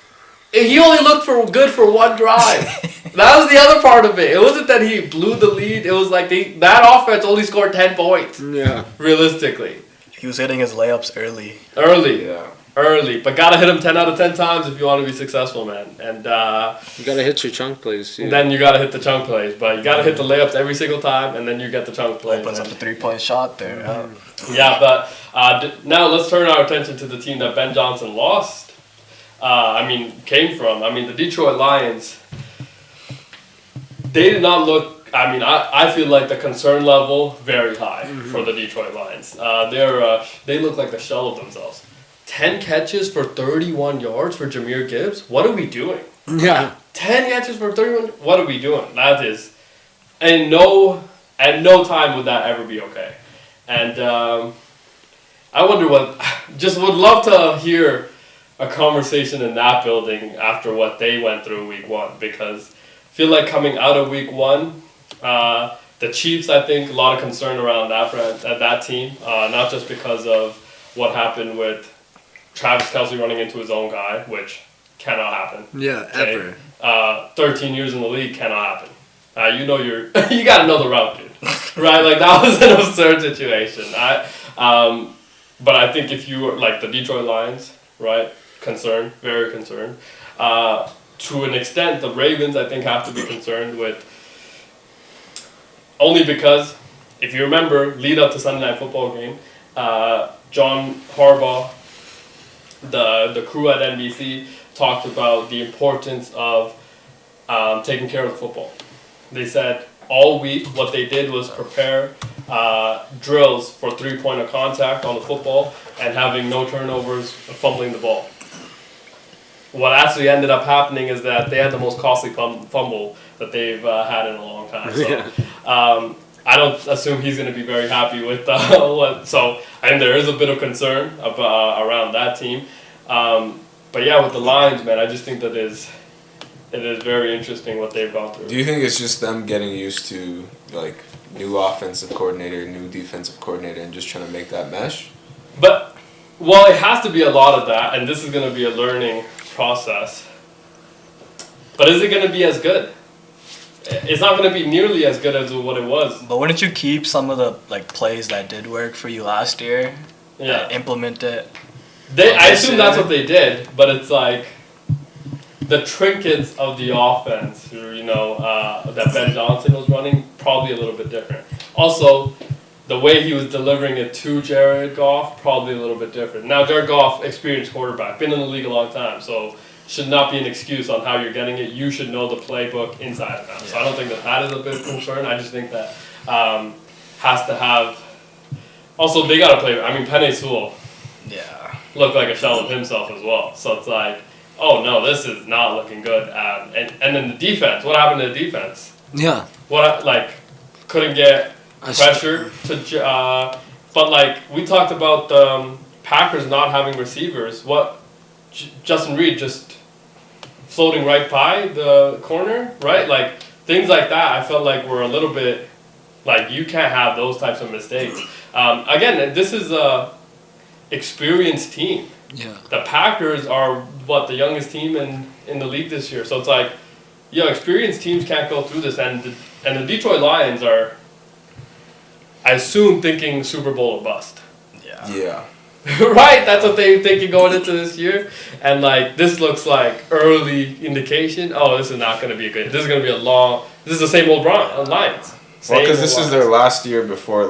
he only looked good for 1 drive. That was the other part of it. It wasn't that he blew the lead. It was that offense only scored 10 points. Yeah. Realistically. He was hitting his layups early. Early. But gotta hit him 10 out of 10 times if you want to be successful, man. And you gotta hit your chunk plays too. Then you gotta hit the chunk plays. But you gotta hit the layups every single time, and then you get the chunk plays. Opens up the 3-point shot there. Yeah, but now let's turn our attention to the team that Ben Johnson lost. Came from. The Detroit Lions. They did not look. I feel like the concern level very high for the Detroit Lions. They look like the shell of themselves. 10 catches for 31 yards for Jahmyr Gibbs. What are we doing? Yeah. 10 catches for 31. What are we doing? That is, at no time would that ever be okay. And I wonder what. Just would love to hear a conversation in that building after what they went through week 1, because I feel like coming out of week 1, the Chiefs, I think, a lot of concern around that team, not just because of what happened with Travis Kelce running into his own guy, which cannot happen. Yeah, okay? ever. 13 years in the league cannot happen. You gotta know the route, dude. right? Like that was an absurd situation. But I think if you were like the Detroit Lions, right, concerned, very concerned. To an extent, the Ravens I think have to be concerned with, only because if you remember, lead up to Sunday Night Football game, John Harbaugh, the crew at NBC talked about the importance of taking care of the football. They said all week what they did was prepare drills for three-point of contact on the football and having no turnovers, fumbling the ball. What actually ended up happening is that they had the most costly fumble that they've had in a long time. So I don't assume he's going to be very happy with what. So I think there is a bit of concern around that team. But yeah, with the Lions, man, I just think that it is very interesting what they've gone through. Do you think it's just them getting used to like new offensive coordinator, new defensive coordinator, and just trying to make that mesh? But well, it has to be a lot of that, and this is going to be a learning process. But is it going to be as good? It's not going to be nearly as good as what it was. But wouldn't you keep some of the like plays that did work for you last year? Yeah. And implement it. I assume that's what they did, but it's like the trinkets of the offense, that Ben Johnson was running, probably a little bit different. Also, the way he was delivering it to Jared Goff, probably a little bit different. Now, Jared Goff, experienced quarterback, been in the league a long time, so should not be an excuse on how you're getting it. You should know the playbook inside and out. So I don't think that is a big concern. I just think that has to have. Also, they got to play. I mean, Penei Sewell looked like a shell of himself as well. So it's like, oh no, this is not looking good. And then the defense. What happened to the defense? Yeah. Couldn't get pressure to. But like we talked about the Packers not having receivers. Justin Reed just floating right by the corner, right? Like things like that. I felt like were a little bit like you can't have those types of mistakes. Again, this is a experienced team. Yeah. The Packers are the youngest team in the league this year. So it's like, experienced teams can't go through this, and the Detroit Lions are, I assume, thinking Super Bowl or bust. Yeah. Right, that's what they're thinking going into this year, and like this looks like early indication. Oh, this is not going to be a good. This is going to be a long. This is the same old Lions. Well, because this is their last year before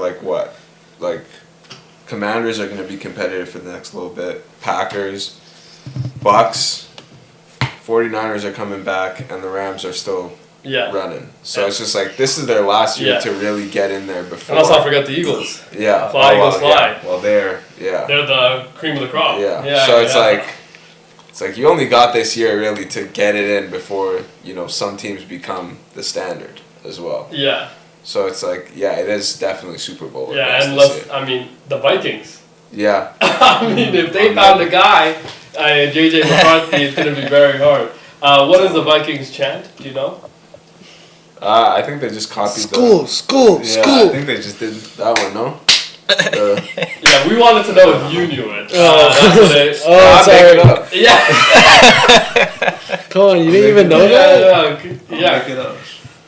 Commanders are going to be competitive for the next little bit. Packers, Bucks, 49ers are coming back, and the Rams are still running. So it's just like this is their last year to really get in there before. And let's not forget the Eagles. Yeah. Fly, Eagles, fly. Yeah. Well, they're the cream of the crop. Yeah. So it's like you only got this year really to get it in before some teams become the standard as well. Yeah. So it's like it is definitely Super Bowl. Yeah, and the Vikings. Yeah. I mean, if they found a guy, JJ McCarthy, it's going to be very hard. What is the Vikings chant? Do you know? I think they just copied school. I think they just did that one, no? Yeah, we wanted to know if you knew it. Sorry. Make it up. Yeah. Come on, you didn't even know that? Yeah. Make it up.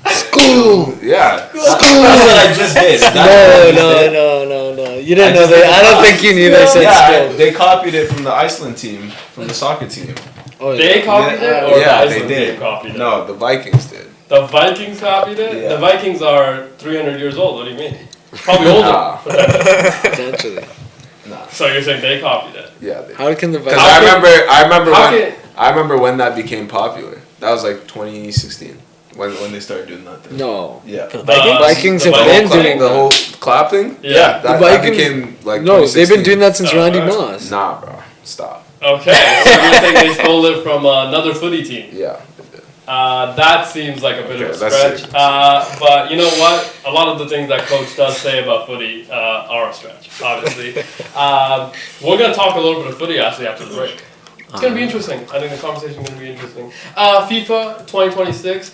School. Yeah. School. That's what I just did. No. You didn't know that. I don't think you knew they said school. They copied it from the Iceland team, from the soccer team. Oh, they copied it? Or the Iceland they did. Team copied it? No, the Vikings did. The Vikings copied it? Yeah. The Vikings are 300 years old. What do you mean? Probably older. Potentially. Nah. So you're saying they copied it? Yeah. They How can the Because Vikings... I remember when that became popular. That was like 2016 when they started doing that thing. No. Yeah. The Vikings have been doing the whole clap thing. Yeah. That became like. No, they've been 2016. doing that since Randy Moss. Nah, bro. Stop. Okay, so you think they stole it from another footy team? Yeah. They did. That seems like a bit of a that's stretch. serious. But you know what? A lot of the things that Coach does say about footy are a stretch, obviously. We're going to talk a little bit of footy actually after the break. It's going to be interesting. I think the conversation is going to be interesting. FIFA 2026.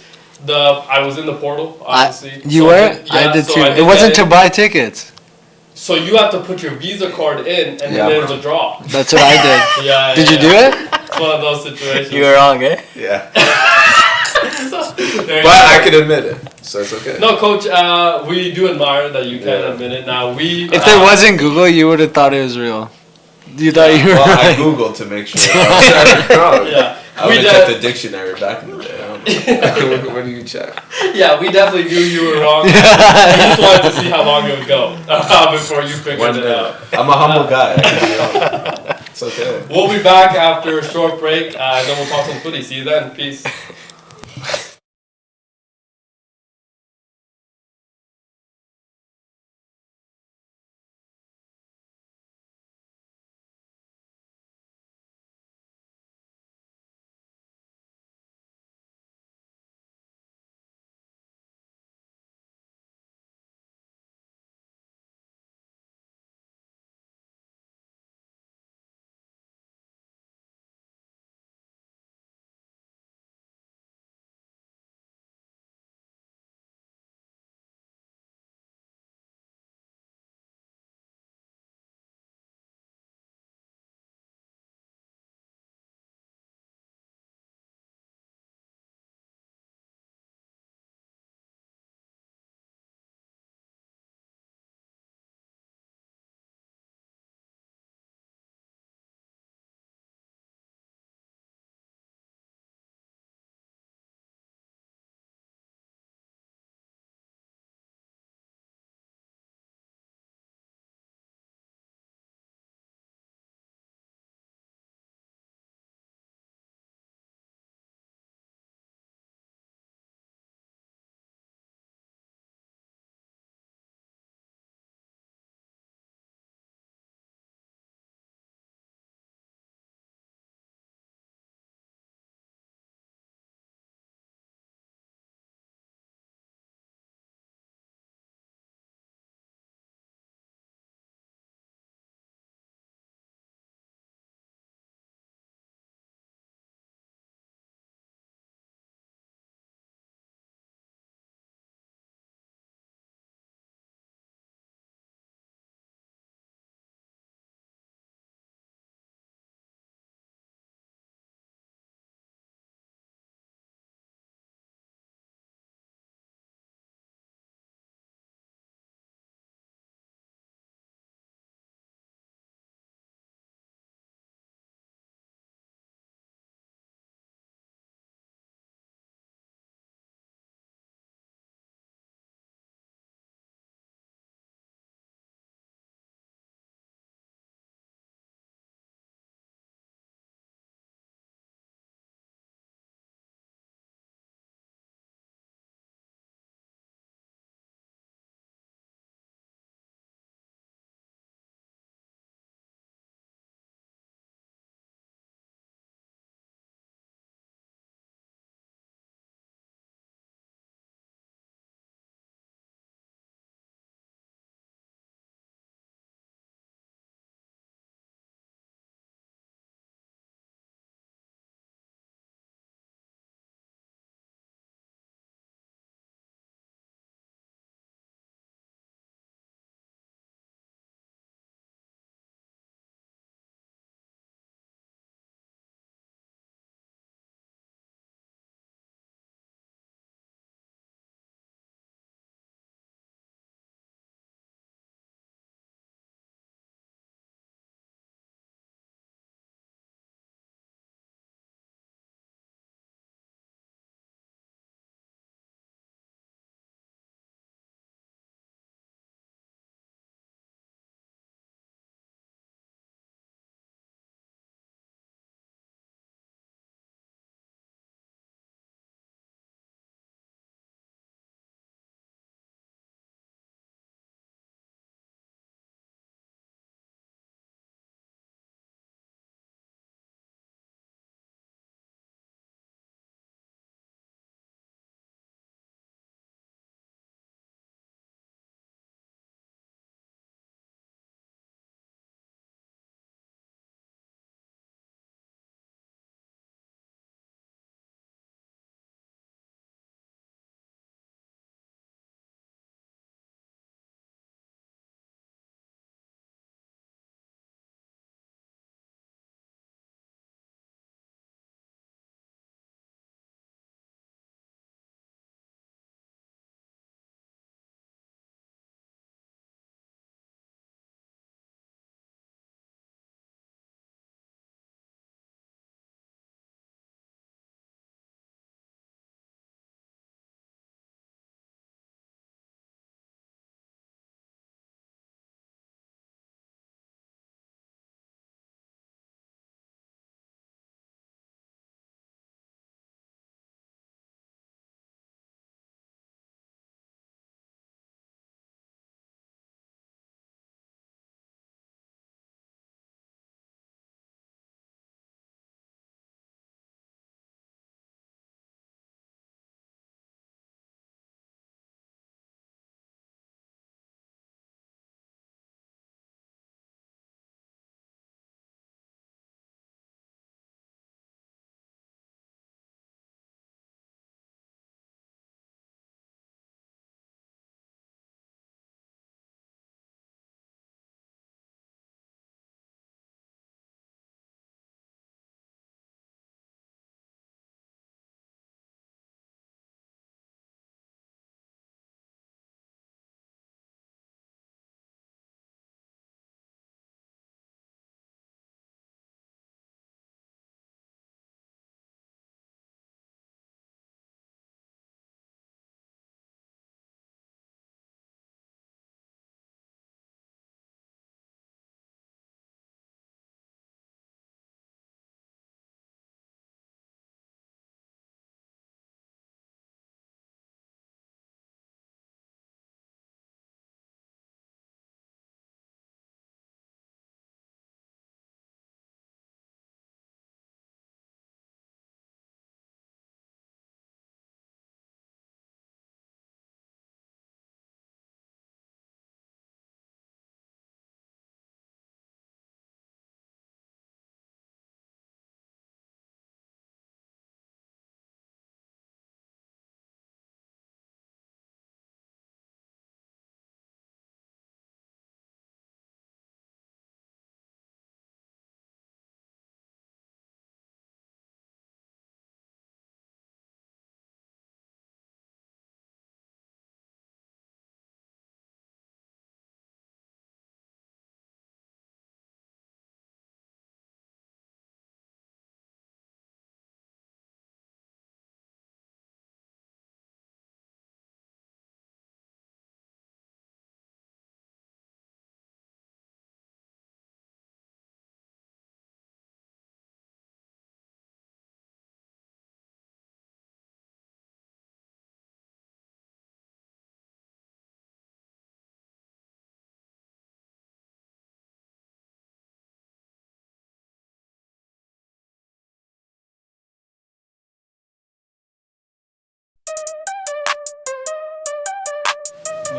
I was in the portal, obviously. You were? I did too. It wasn't to buy tickets. So you have to put your Visa card in, and then there's a draw. That's what I did. Yeah. Did you do it? It's one of those situations. You were wrong, eh? Yeah. There you But I go. can admit it, so it's okay. No, coach. We do admire that you can Yeah. admit it. Now we. If there wasn't Google, you would have thought it was real. You thought you were Well, I right. googled to make sure. I Yeah, would we have de- checked the dictionary back in the day. I don't know. What do you check? yeah, we definitely knew you were wrong. We just wanted to see how long it would go before you figured One it minute. out. I'm a humble guy. I can be honest. It's okay. We'll be back after a short break, and then we'll talk some footy. See you then. Peace.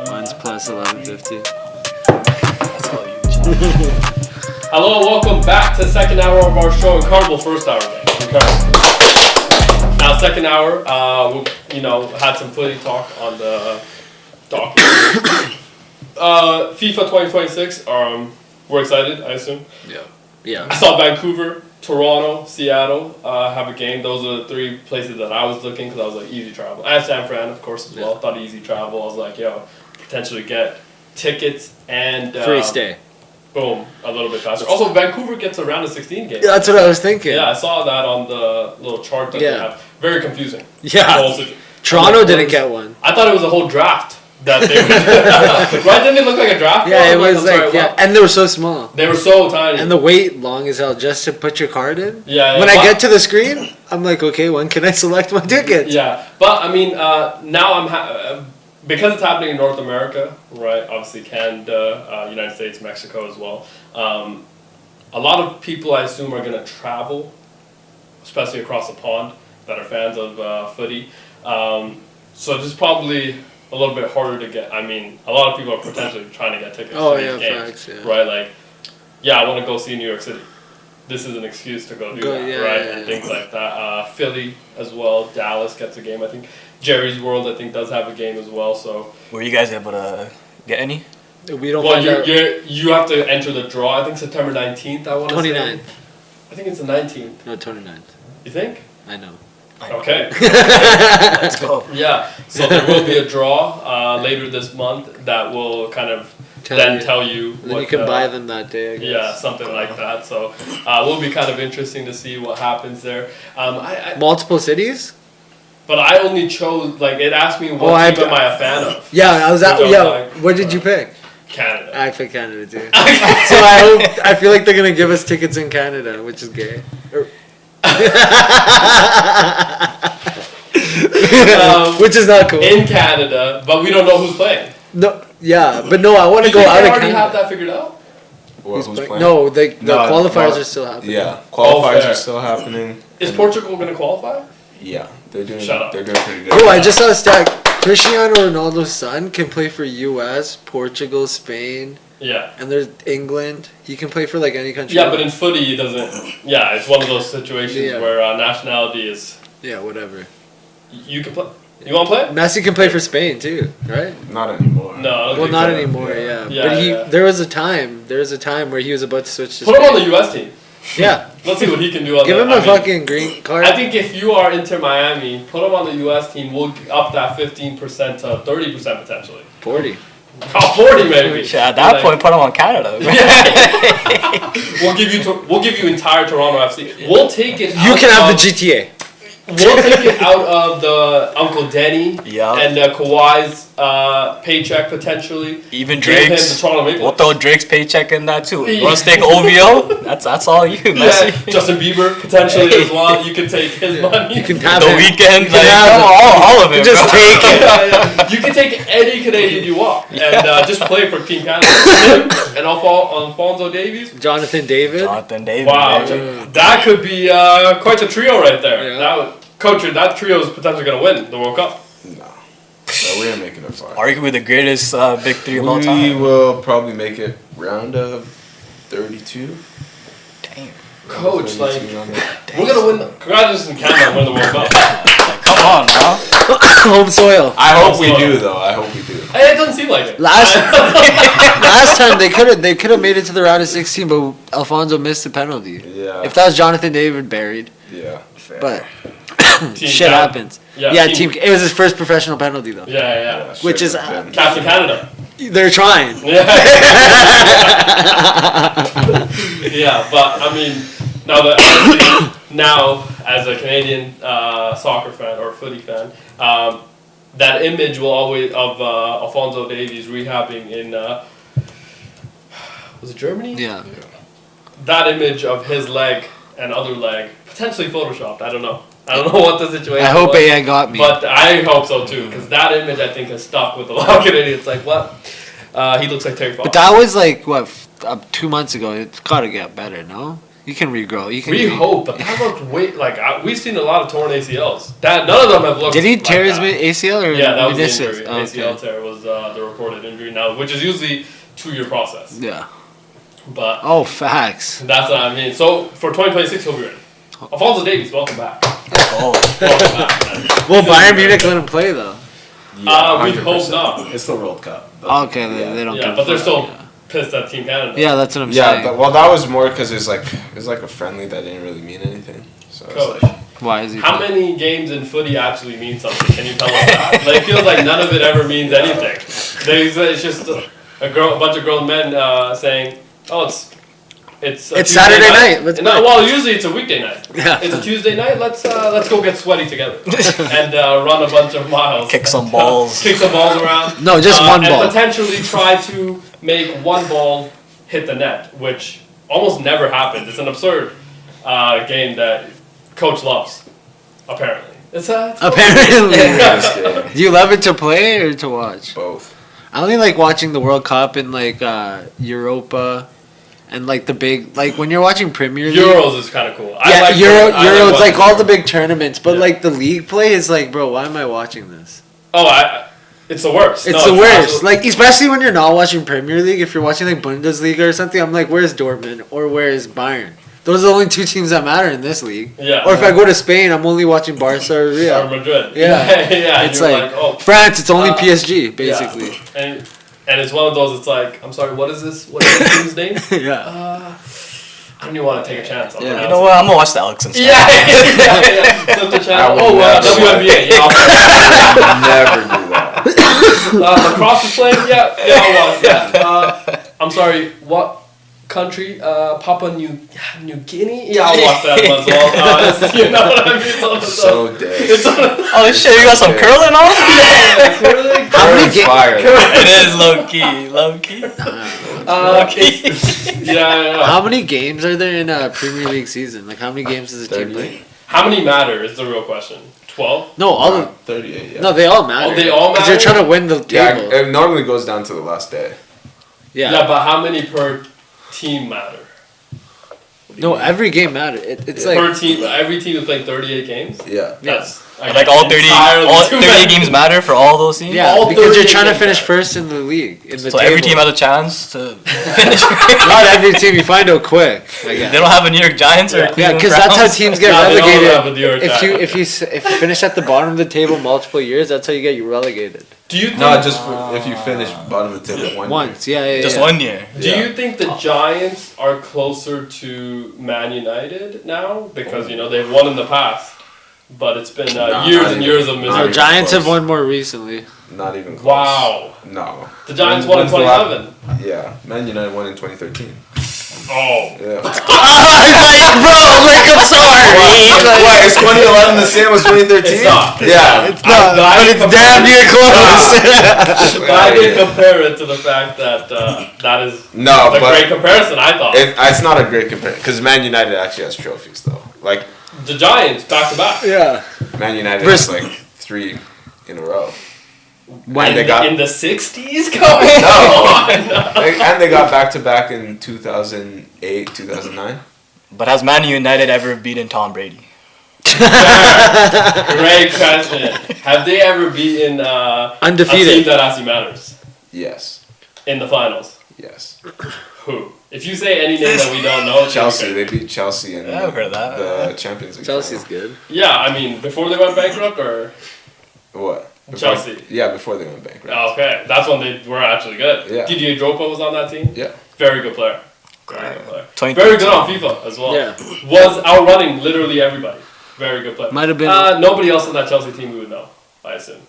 Mine's plus 1150. That's all you, John. Hello, welcome back to the second hour of our show. Incredible first hour, man. Incredible. Now, second hour, we had some footy talk on the docket. FIFA 2026. We're excited, I assume. Yeah. I saw Vancouver, Toronto, Seattle have a game. Those are the three places that I was looking because I was like easy travel. And San Fran, of course, as well. Thought easy travel. I was like, potentially get tickets and Free stay. Boom, a little bit faster. Also, Vancouver gets a round of 16 game. Yeah, that's what I was thinking. Yeah, I saw that on the little chart that they have. Very confusing. Yeah. Toronto didn't get one. I thought it was a whole draft that they would. Right? Didn't it look like a draft? Yeah, it ball? was like, and they were so small. They were so tiny. And the wait long as hell just to put your card in. Yeah. When I get to the screen, I'm like, okay, when can I select my tickets? Yeah, but I mean, now I'm because it's happening in North America, right? Obviously, Canada, United States, Mexico as well. A lot of people, I assume, are going to travel, especially across the pond, that are fans of footy. So this is probably a little bit harder to get. I mean, a lot of people are potentially trying to get tickets to these games, facts, right? Like, I want to go see New York City. This is an excuse to go do that, right? And things like that. Philly as well. Dallas gets a game, I think. Jerry's World, I think, does have a game as well. So were you guys able to get any? We don't. Well, you have to enter the draw. I think September 19th. I want to say. 29th. I think it's the 19th. No, 29th. You think? I know. Okay. Let's go. Yeah. So there will be a draw later this month that will kind of tell you Then what you can buy them that day, I guess. Yeah, something like that. So will be kind of interesting to see what happens there. Multiple cities? But I only chose, like, it asked me what team am I a fan of. Yeah, I was at, like, what did you pick? Canada. I picked Canada too. So I feel like they're going to give us tickets in Canada, which is gay. Which is not cool. In Canada, but we don't know who's playing. No, yeah, but no, I want to go out of Canada. Already have that figured out? Who's playing? No, the qualifiers are still happening. Yeah, qualifiers are still happening. Is Portugal going to qualify? Yeah, they're doing. Shut up. They're doing pretty good. Oh, I just saw a stat. Cristiano Ronaldo's son can play for U.S., Portugal, Spain. Yeah. And there's England. He can play for like any country. Yeah, but in footy, he doesn't. Yeah, it's one of those situations where nationality is. Yeah, whatever. You can play. You want to play? Messi can play for Spain too, right? Not anymore. No. I don't Well, think not so. anymore. Yeah. But there was a time. There was a time where he was about to switch to Put Spain. him on the U.S. team. Yeah. Let's see what he can do on Give him a fucking green card. I think if you are Inter Miami, put him on the U.S. team. We'll up that 15% to 30% potentially. 40. Oh, 40 maybe. At that point, put him on Canada. We'll give you entire Toronto FC. We'll take it. You can have the GTA. We'll take it out of the Uncle Denny and Kawhi's paycheck potentially. Even Give him Drake's. the Toronto Maple We'll Leafs. throw Drake's paycheck in that too. You want to take OVO? That's all you, Messi. Yeah, Justin Bieber potentially as well. You can take his money. You can have The him. Weekend, You can have all of it. Just bro. take it. Yeah. You can take any Canadian you want and just play for Team Canada. Him and Alfonso Davies. Jonathan David. Jonathan David. Wow, baby. that could be quite the trio right there. Yeah. Coach, that trio is potentially going to win the World Cup. No, we ain't making it far. Arguably the greatest big three of all We time. will probably make it round of 32. Damn. Coach, 32 like, on that. we're going to win. Congratulations, Canada win the World Cup. Like, come on, now. Home soil. I hope we do, though. I hope we do. Hey, it doesn't seem like it. Last time they could have made it to the round of 16, but Alfonso missed the penalty. Yeah. If that was Jonathan David buried, Yeah. but Team shit Canada. happens. Yeah, team. It was his first professional penalty though. Yeah. Which is Captain Canada. they're trying. Yeah. Yeah, but I mean, now as a Canadian soccer fan or footy fan, that image will always of Alfonso Davies rehabbing in was it Germany? Yeah. That image of his leg and other leg potentially photoshopped. I don't know what the situation. I hope was, AI got me. but I hope so too, because that image I think has stuck with a lot of Canadians. Like what? He looks like Terry Fox. But that was like what 2 months ago. It's got to get better, no? You can regrow. You can. We hope, but that looked we've seen a lot of torn ACLs. That none of them have looked. Did he tear like his ACL or Yeah, that was the meniscus? injury. Oh, ACL okay. tear was the reported injury now, which is usually 2-year process. Yeah. But Oh, facts. that's what I mean. So for 2026, he'll be ready. Alfonso Davies, welcome back. Oh, Welcome back, man. Well, Bayern Munich let him play though. We hope 100%. not. It's the World Cup. Okay, they don't. Yeah, give a but they're fuck. still pissed at Team Canada. Yeah, that's what I'm Yeah, saying. well, that was more because it's like a friendly that didn't really mean anything. So it's Coach, like, Why is he? how many games in footy actually mean something? Can you tell us that? Like, it feels like none of it ever means anything. It's just a bunch of grown men saying, "Oh, it's Tuesday Saturday night. Let's no, play." well, usually it's a weekday night. Yeah. It's a Tuesday night. Let's go get sweaty together and run a bunch of miles. kick some balls. Kick some balls around. No, just one and ball. potentially try to make one ball hit the net, which almost never happens. It's an absurd game that coach loves. Apparently, it's Apparently. this game, Do you love it to play or to watch? both. I only like watching the World Cup and like Europa, and like the big when you're watching Premier League. Euros is kind of cool. Yeah, Euros watching like all the Euros. big tournaments, but Yeah. like the league play is like, bro, why am I watching this? Oh, it's the worst. It's the worst. Like especially when you're not watching Premier League, if you're watching like Bundesliga or something, I'm like, where's Dortmund or where's Bayern? Those are the only two teams that matter in this league. Yeah. Or if I go to Spain, I'm only watching Barca or Real. Or Madrid. Yeah. yeah. It's You're like, oh. France, it's only Uh, PSG basically. Yeah. And it's one of those. It's like, I'm sorry. What is this? What is this team's name? Yeah. I don't even want to take a chance on Yeah. pronouncing You know what? I'm gonna watch the Elks instead. Yeah, Flip the channel. I would never WNBA. Yeah, Never do that. lacrosse is playing. Yeah, I'll watch that. I'm sorry. What country? Papua New Guinea. Yeah, I'll watch that one as well. You know what I mean? So dead. It's on. Oh shit! You got some curling on? How many Current's fire. It is low key. Yeah. How many games are there in a Premier League season? Like how many games does a team 38. play? How many matter is the real question. 12. No, all of 38, yeah. no, they all matter. Oh, they all Because you're matter? trying to win the Yeah, table. it normally goes down to the last day. Yeah, but how many per team matter? No, every game matters. It's like Per team, every team is playing 38 games. Yeah. That's Like all 30, entirely all too 38 many. games matter for all those teams. yeah, all because you're 38 trying to games finish matter. first in the league in the So table. every team has a chance to finish. Not every team. You find out quick. I They guess. don't have a New York Giants or Yeah. Yeah, Cleveland because that's how Browns. teams get Yeah, they all have a relegated. New York If you finish at the bottom of the table multiple years, that's how you get relegated. Do you think? No, just if you finish bottom of the table one Once, yeah. Just yeah. 1 year. Do you think the Giants are closer to Man United now because they've won in the past, but it's been Nah, years not and even. years of Not No, misery. even Giants have close. won more recently. Not even close. Wow, No. the Giants won in When's the last- 2011. Yeah. Man United won in 2013. Oh, Yeah. Bro, like I'm sorry. What, is 2011 the same as 2013? it's not. Yeah. It's not, glad but you it's compared damn near close. But I didn't compare it to the fact that that is No, a but great comparison. I thought it's not a great comparison because Man United actually has trophies though. Like the Giants back to back. Yeah. Man United Vers- has like 3 in a row. When they got- in the 60s going No. on. And they got back to back in 2008, 2009. But has Man United ever beaten Tom Brady? Great question. Have they ever beaten a team Undefeated. that actually matters Yes. in the finals? Yes. Who? If you say any name that we don't know, it's Chelsea. okay. They beat Chelsea in Yeah, I've heard of that. the Champions League. Chelsea's final. good. Yeah, I mean, before they went bankrupt, or What? Before- Chelsea. Yeah, before they went bankrupt. Okay, that's when they were actually good. Yeah. Didier Drogba was on that team. Yeah. Very good player. Very good player. 2013. Very good on FIFA as well. Yeah. Was outrunning literally everybody. Very good player. Might have been. Nobody else on that Chelsea team we would know, I assume.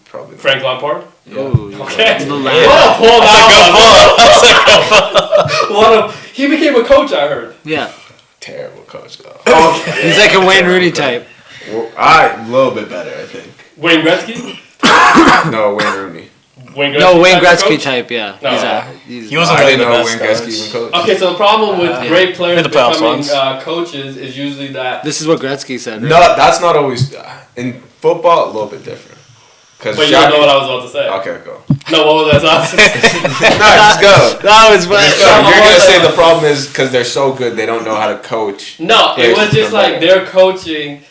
Probably. not. Frank Lampard. Yeah. Ooh, Okay. The What land. a pull That's a that good one. pull. What a, he became a coach, I heard. Yeah. Terrible coach though. Okay. He's like a Wayne Rooney type. Well, a little bit better, I think. Wayne Gretzky? No, Wayne Rooney. Wayne Gretzky No, Wayne type of Gretzky coach? type, yeah. No. He wasn't I really didn't the know best Wayne Gretzky coach. even coached. Okay, so the problem with Yeah. great players Made the playoffs becoming once. coaches is usually that This is what Gretzky said. Right? No, that's not always in football. A little bit different. Because But you don't know what I was about to say. Okay, go. No, what was I saying? No, just go. That was fun. Just go. You're gonna say the problem is because they're so good, they don't know how to coach. No, it was players to just become like better. they're coaching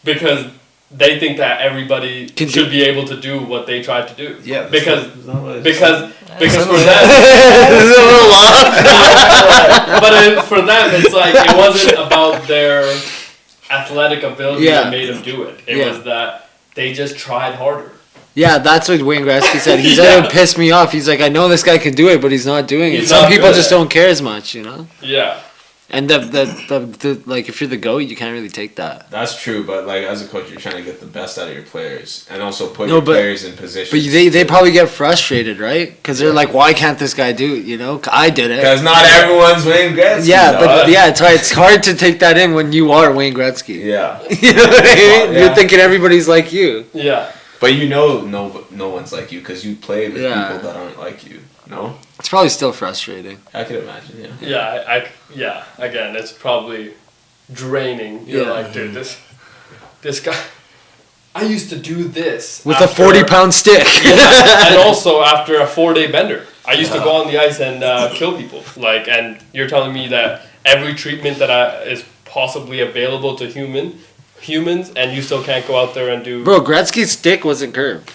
because they think that everybody Can should do- be able to do what they tried to do. Yeah. that's Because not what it's- because for them, This is a little long. but for them, it's like it wasn't about their athletic ability Yeah. that made them do it. It Yeah. was that they just tried harder. Yeah, that's what Wayne Gretzky said. He said Yeah. it would piss me off. He's like, I know this guy can do it, but he's not doing it. He's Some not people good just at it. don't care as much, you know. Yeah. And the like, if you're the GOAT, you can't really take that. That's true, but like as a coach, you're trying to get the best out of your players and also put No, your but- players in position. But they probably get frustrated, right? Because they're like, why can't this guy do it? You know, I did it. because not everyone's Wayne Gretzky. Yeah, dog. but yeah, it's hard to take that in when you are Wayne Gretzky. yeah, You know what I mean? Yeah. You're thinking everybody's like you. Yeah. but you know, no one's like you because you played with Yeah. people that aren't like you. No, It's probably still frustrating. I could imagine. Yeah. Yeah, yeah. Again, it's probably draining. You're Yeah. like, dude, this guy. I used to do this With a after- 40-pound stick. Yeah, and also after a 4-day bender, I used to go on the ice and kill people. Like, and you're telling me that every treatment that is possibly available to humans, and you still can't go out there and do. Bro, Gretzky's stick wasn't curved.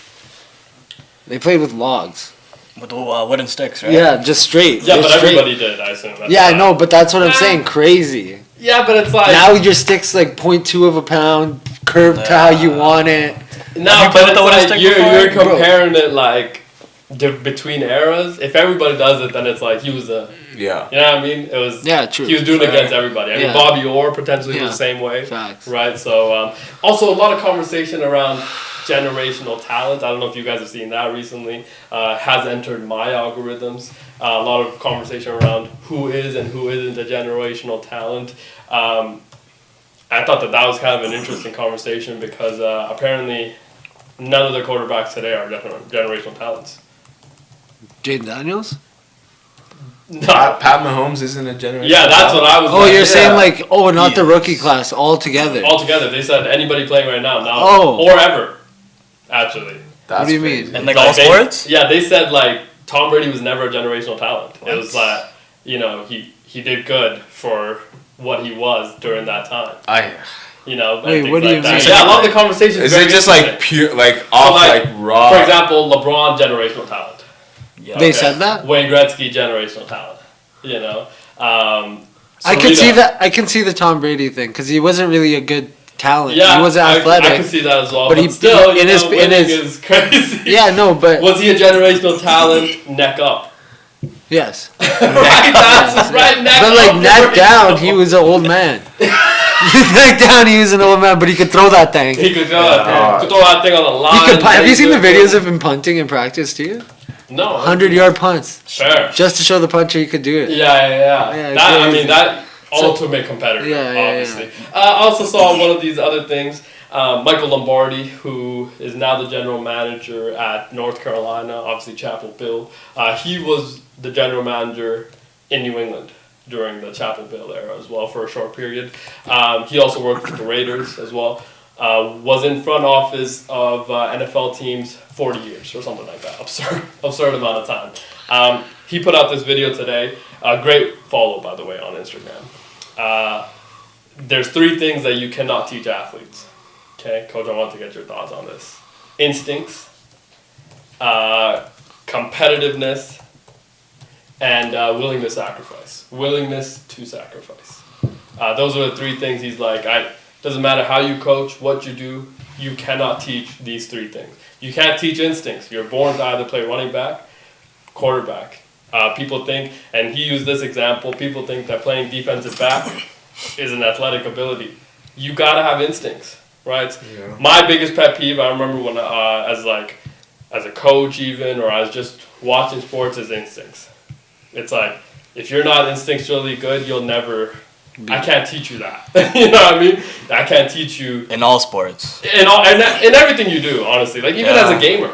They played with logs. With the wooden sticks, right? Yeah, just straight. Yeah, Just but straight. everybody did. I assume. That's Yeah, I fine. know, but that's what I'm Ah. saying. Crazy. Yeah, but it's like Now your stick's like 0.2 of a pound, curved to how you want it. no, Have you played but with it's the wooden like stick you're before? comparing it like between eras. If everybody does it, then it's like he was a. Yeah. You know what I mean? It was. Yeah, true. He was doing it Fair. against everybody. I mean, Yeah. Bobby Orr potentially Yeah. was the same way. Facts. Right. So also a lot of conversation around generational talent. I don't know if you guys have seen that recently. Has entered my algorithms. A lot of conversation around who is and who isn't a generational talent. I thought that was kind of an interesting conversation because apparently none of the quarterbacks today are generational talents. Jaden Daniels? No. Pat Mahomes isn't a generation. Yeah, that's what I was. Oh, like, you're yeah. saying like, not the Yes. rookie class altogether. Altogether, they said anybody playing right now, Oh. or ever, actually. That's What do you crazy. mean? And like Like, all they- sports? Yeah, they said like Tom Brady was never a generational talent. It was What? like he did good for what he was during that time. I And Wait, things what do like you that. mean? Yeah, a lot of the conversations. is very it just interesting. like pure like off like, like raw? For example, LeBron generational talent. Yeah. They said that? Wayne Gretzky generational talent. You know. I can Serena. see that. I can see the Tom Brady thing because he wasn't really a good talent. Yeah, he wasn't athletic. I can see that as well. But But, he- still, in his- in winning his- is crazy. Yeah, no, but Was he a generational talent? Neck up. yes. Right, that's right. Neck But like up. neck down, he was an old man. Neck down, he was an old man, but he could throw that thing. He could go Yeah. could throw that thing on the line. He could. Have you seen the He could- videos of him punting in practice too? No. 100-yard punts, Fair. just to show the puncher he could do it. Yeah. Yeah, That, I crazy. mean, that So- ultimate competitor, Yeah, yeah, obviously. I also saw one of these other things. Michael Lombardi, who is now the general manager at North Carolina, obviously Chapel Bill. He was the general manager in New England during the Chapel Bill era as well for a short period. He also worked with the Raiders as well. Was in front office of NFL teams 40 years or something like that. Absurd amount of time. He put out this video today. Great follow, by the way, on Instagram. There's 3 things that you cannot teach athletes. Okay, Coach, I want to get your thoughts on this. Instincts, competitiveness, and willingness to sacrifice. Willingness to sacrifice. Those are the 3 things he's like, doesn't matter how you coach, what you do, you cannot teach these 3 things. You can't teach instincts. You're born to either play running back, quarterback. People think, and he used this example, people think that playing defensive back is an athletic ability. You gotta have instincts, right? Yeah. My biggest pet peeve, I remember when, as a coach even, or I was just watching sports, is instincts. It's like, if you're not instinctually good, you'll never, I can't teach you that. You know what I mean? I can't teach you In all sports. in everything you do, honestly. Like even Yeah. as a gamer,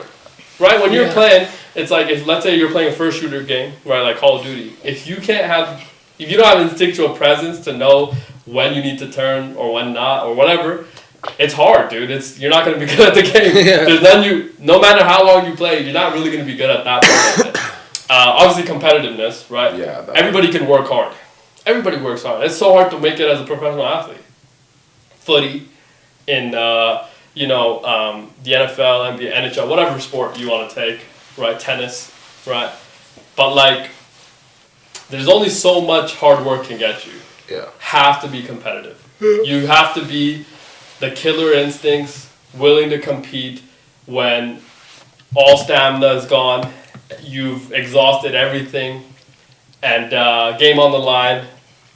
right? When you're Yeah. playing, it's like if let's say you're playing a first shooter game, right? Like Call of Duty. If you don't have instinctual presence to know when you need to turn or when not or whatever, it's hard, dude. You're not going to be good at the game. Yeah. No matter how long you play, you're not really going to be good at that part of it. Obviously, competitiveness, right? Yeah. Everybody can work hard. Everybody works hard. It's so hard to make it as a professional athlete. Footy, in the NFL, NBA, NHL, whatever sport you want to take, right? Tennis, right? But like, there's only so much hard work can get you. Yeah. Have to be competitive. You have to be the killer instincts, willing to compete when all stamina is gone, you've exhausted everything, and game on the line,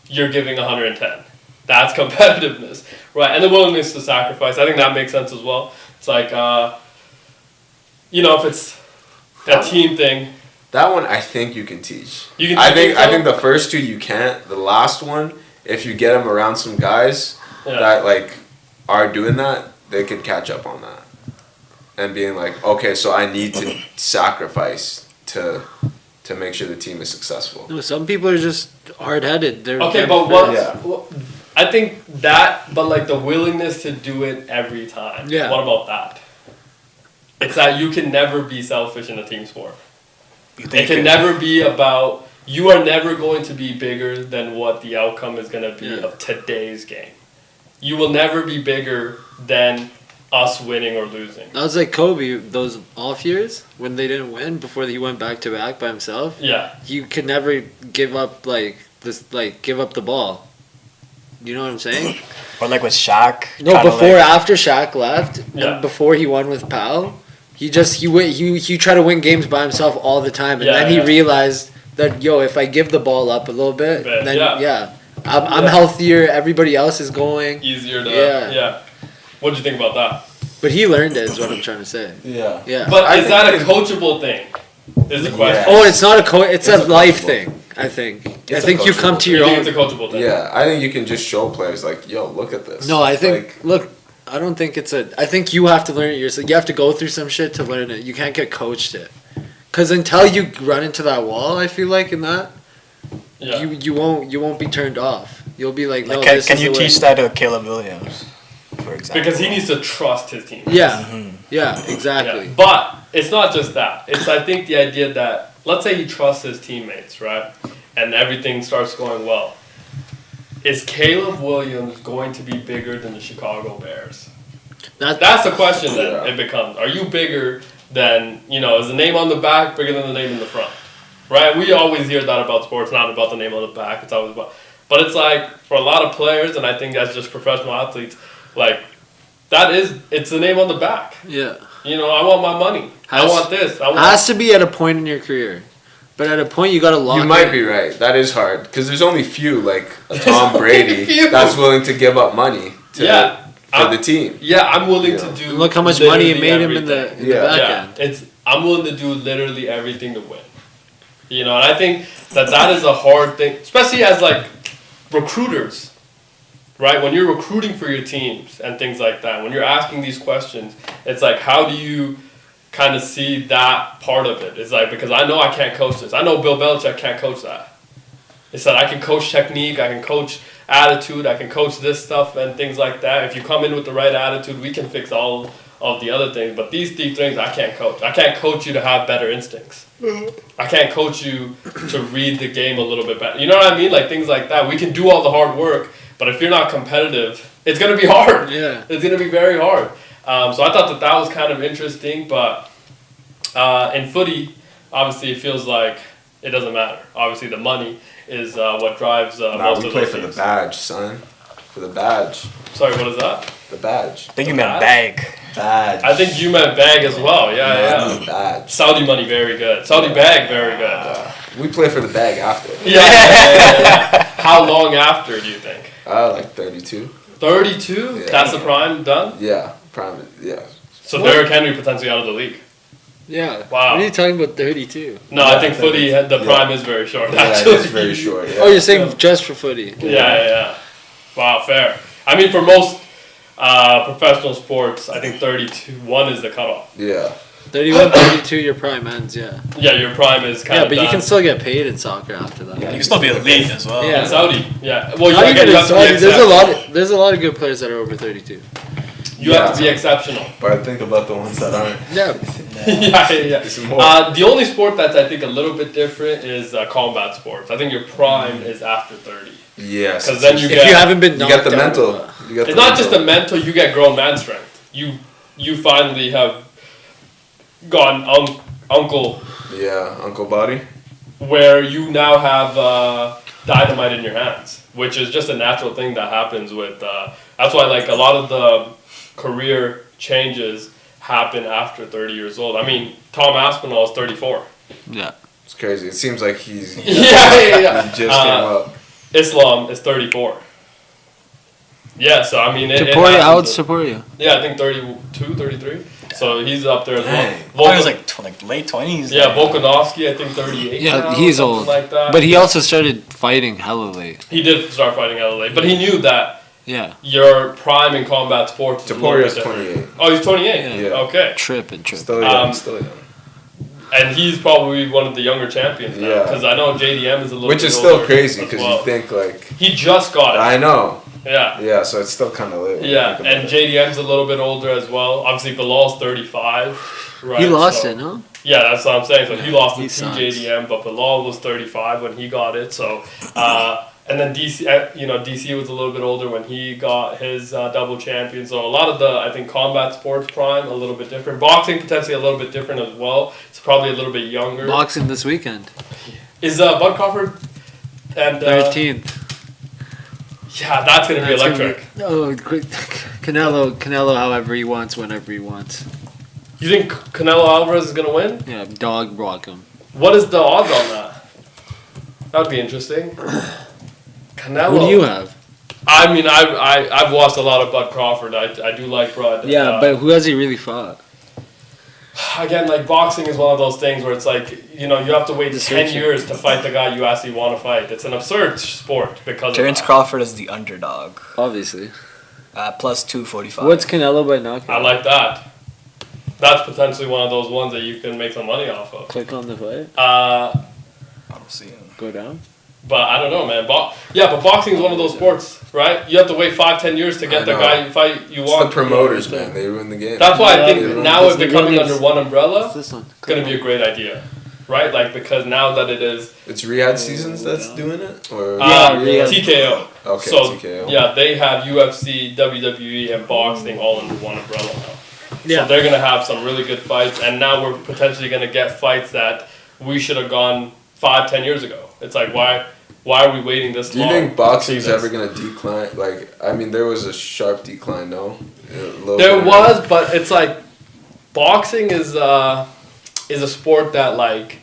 you're giving 110. That's competitiveness, right? And the willingness to sacrifice. I think that makes sense as well. It's like, if it's a team thing. That one I think you can teach. I think the first two you can't. The last one, if you get them around some guys that like are doing that, they could catch up on that. And being like, okay, so I need to sacrifice to make sure the team is successful. No, some people are just hard-headed. I think that, but like the willingness to do it every time. Yeah. What about that? It's that you can never be selfish in a team sport. It can never be about, you are never going to be bigger than what the outcome is going to be of today's game. You will never be bigger than us winning or losing. That was like Kobe, those off years when they didn't win before he went back to back by himself. Yeah. You could never give up give up the ball. You know what I'm saying? Or like with Shaq. No, after Shaq left, and before he won with Powell, he tried to win games by himself all the time, and then he realized that if I give the ball up a little bit, then I'm healthier. Everybody else is going easier to What do you think about that? But he learned it, is what I'm trying to say. Yeah. Yeah. But is that a coachable thing? Is the question. Oh, it's not it's a life thing, I think. I think you come to your own. It's a coachable thing. Yeah, I think you can just show players like, yo, look at this. No, I think I don't think I think you have to learn it yourself. You have to go through some shit to learn it. You can't get coached it. Cuz until you run into that wall, I feel like in that you won't be turned off. You'll be like, no, can you teach that to Caleb Williams, for example? Because he needs to trust his team. Yeah. Yeah, exactly. Yeah. But it's not just that. It's, I think, the idea that, let's say he trusts his teammates, right? And everything starts going well. Is Caleb Williams going to be bigger than the Chicago Bears? That's the question that it becomes. Are you bigger than, is the name on the back bigger than the name in the front? Right? We always hear that about sports, not about the name on the back. It's always about... But it's like, for a lot of players, and I think that's just professional athletes, like, it's the name on the back. Yeah. I want my money. I want this. Has to be at a point in your career. But at a point, you got to lock You might be right. That is hard. Because there's only few, like Tom Brady, that's willing to give up money for the team. Yeah, I'm willing to do... Look how much money it made him in the back end. I'm willing to do literally everything to win. And I think that is a hard thing, especially as, like, recruiters. Right? When you're recruiting for your teams and things like that, when you're asking these questions, it's like, how do you kind of see that part of it? It's like, because I know I can't coach this. I know Bill Belichick can't coach that. It's that I can coach technique, I can coach attitude, I can coach this stuff and things like that. If you come in with the right attitude, we can fix all of the other things. But these three things I can't coach. I can't coach you to have better instincts. I can't coach you to read the game a little bit better. You know what I mean? Like things like that. We can do all the hard work, but if you're not competitive, it's going to be hard. Yeah. It's going to be very hard. So I thought that was kind of interesting, but in footy, obviously it feels like it doesn't matter. Obviously the money is what drives most we of play those for teams. the badge, son. For the badge. Sorry, what is that? The badge. I think you meant bag. Badge. I think you meant bag as well. Yeah. The badge. Saudi money, very good. Saudi bag, very good. We play for the bag after. Yeah. How long after do you think? Like 32. 32? Yeah. That's the prime done? Yeah, prime. Yeah. So Derrick Henry potentially out of the league. Yeah. Wow. What are you talking about 32? No, I think footy, the prime is very short. Yeah, Actually. it's very short. Yeah. Oh, you're saying just for footy? Yeah. Wow, fair. I mean, for most professional sports, I think 31 is the cutoff. Yeah. 31, 32, your prime ends, yeah. Yeah, your prime is kind of but done. you can still get paid in soccer after that. You can still be elite as well. Yeah. In Saudi, yeah. Well, How do you get you in have to be Saudi? accepted. There's a lot of good players that are over 32. You have to be exceptional. But think about the ones that aren't. Yeah. yeah. It's more. The only sport that's I think a little bit different is combat sports. I think your prime is after 30. Yes. Because then you If get you haven't been You knocked get the out, mental. You get it's not just the mental. You get grown man strength. You finally have gone uncle Yeah, Uncle Body. where you now have dynamite in your hands, which is just a natural thing that happens with. That's why like a lot of the career changes happen after 30 years old. I mean, Tom Aspinall is 34. Yeah. It's crazy. It seems like he's. Yeah. He just came up. Islam is 34. Yeah, so I mean, it Taporia, how old's happens. Taporia? Yeah, I think 32, 33. So he's up there as well. Dang. I was like late 20s. Yeah, Volkanovski, I think 38. Yeah, now, he's something old. like that. But he also started fighting hella late. He did start fighting LA, but he knew that Yeah. your prime in combat sports. is a little Taporia's bit different. 28. Oh, he's 28. Yeah. Okay, Tripping. Still young. Um, Still young. and he's probably one of the younger champions now. Yeah. Because I know JDM is a little. Which bit is still older crazy as because well. you think like. He just got it. I know. Yeah. Yeah, so it's still kind of late. when you Yeah, think about and it. JDM's a little bit older as well. Obviously, Bilal's 35. Right. He lost so- it, no? Yeah, that's what I'm saying. So he lost he it to sucks. JDM, but Bilal was 35 when he got it. So, and then DC, DC was a little bit older when he got his double champion. So a lot of the, I think, combat sports prime a little bit different. Boxing potentially a little bit different as well. It's probably a little bit younger. Boxing this weekend. Is Bud Crawford and 13th. yeah, that's gonna be electric. Canelo, however he wants, whenever he wants. You think Canelo Alvarez is gonna win? Yeah, dog walk him. What is the odds on that? That would be interesting. Canelo. Who do you have? I mean, I've watched a lot of Bud Crawford. I do like Bud. Yeah, but who has he really fought? Again, like boxing is one of those things where it's like, you have to wait 10 Researching. years to fight the guy you actually want to fight. It's an absurd sport because Terrence of that. Crawford is the underdog. Obviously. Plus 245. What's Canelo by knockout? I like that. That's potentially one of those ones that you can make some money off of. Click on the fight. I don't see him. Go down. But I don't know, man. But boxing is one of those sports, right? You have to wait 5-10 years to get I the know. guy you fight you It's want. the promoters, man. They ruin the game. That's why I Yeah, think yeah. now it Disney becoming Games. under one umbrella What's this one? it's gonna be a great idea, right? Like because now that it is It's Riyadh Seasons that's doing it? Or Yeah, yeah. TKO. Okay, So TKO. yeah, they have UFC, WWE, and boxing all under one umbrella now. Yeah. So they're gonna have some really good fights, and now we're potentially gonna get fights that we should have gone 5-10 years ago. It's like why are we waiting this Do you long? think boxing's to see this? ever gonna decline? Like, I mean, there was a sharp decline, no? A little There bit. was, but it's like boxing is a sport that like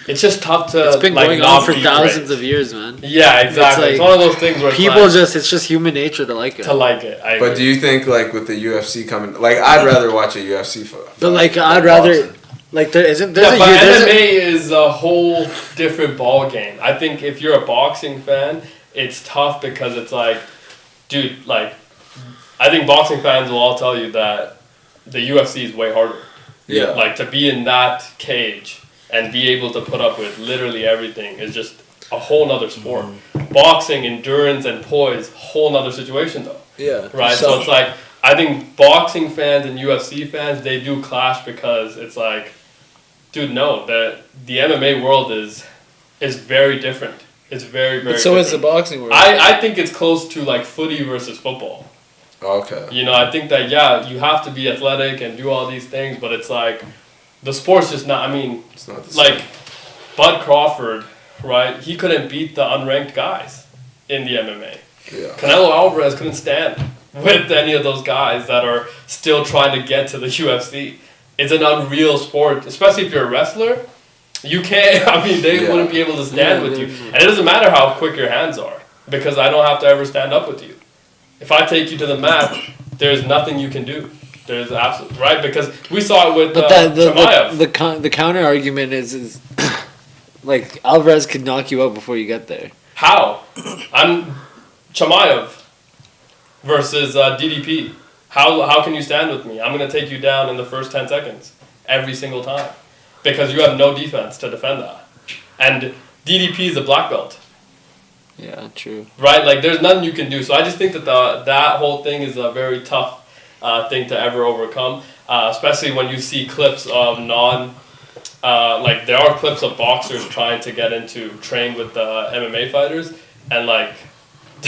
it's just tough to. It's been like, going not on for be thousands great. of years, man. Yeah, exactly. It's, like- one of those things where People it's like, it's just human nature to like it. to like it. I But agree. do you think, like, with the UFC coming, like, I'd rather watch a UFC fight. But like, than I'd rather, boxing. like, there isn't. Yeah, There's but there's MMA is a whole different ball game. I think if you're a boxing fan, it's tough because it's like, dude, like, I think boxing fans will all tell you that the UFC is way harder. Yeah. Like to be in that cage and be able to put up with literally everything is just a whole nother sport. Boxing, endurance, and poise, whole nother situation though. yeah. Right? So it's like, I think boxing fans and UFC fans, they do clash because it's like, dude, no, the MMA world is very different. It's very, very so is the different. boxing world. I think it's close to like footy versus football. Okay. I think that, yeah, you have to be athletic and do all these things, but it's like, the sport's just not, I mean, It's not the like, Bud Crawford, right, he couldn't beat the unranked guys in the MMA. Yeah. Canelo Alvarez couldn't stand with any of those guys that are still trying to get to the UFC. It's an unreal sport, especially if you're a wrestler. You can't, I mean, they Yeah. wouldn't be able to stand Yeah, with you. yeah. And it doesn't matter how quick your hands are, because I don't have to ever stand up with you. If I take you to the mat, there's nothing you can do. There's absolutely, right? Because we saw it with But Chimaev. the counter argument is like Alvarez could knock you out before you get there. How? I'm Chimaev versus DDP. How can you stand with me? I'm going to take you down in the first 10 seconds every single time because you have no defense to defend that. And DDP is a black belt, Yeah, true. right? Like there's nothing you can do. So I just think that that whole thing is a very tough thing to ever overcome. Especially when you see clips of like there are clips of boxers trying to get into train with the MMA fighters, and like,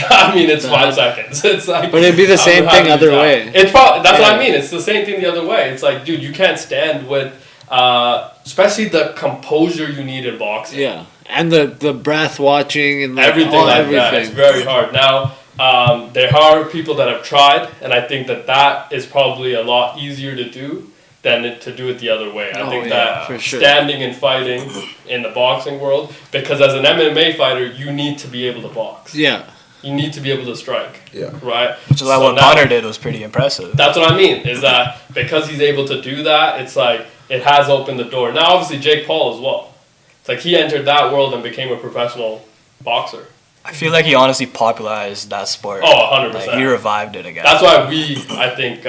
I mean, it's 5 seconds. It's like, but it'd be the same thing other way. It's probably that's what I mean. It's the same thing the other way. It's like, dude, you can't stand with, especially the composure you need in boxing. Yeah, and the breath watching and like Everything like that. It's very hard. Now, there are people that have tried, and I think that is probably a lot easier to do than to do it the other way. I think that for sure. standing and fighting in the boxing world, because as an MMA fighter, you need to be able to box. Yeah. You need to be able to strike. Yeah. Right? Which is like what Connor did was pretty impressive. That's what I mean, is that because he's able to do that, it's like it has opened the door. Now, obviously, Jake Paul as well. It's like he entered that world and became a professional boxer. I feel like he honestly popularized that sport. Oh, 100%. Like, he revived it again. That's why I think,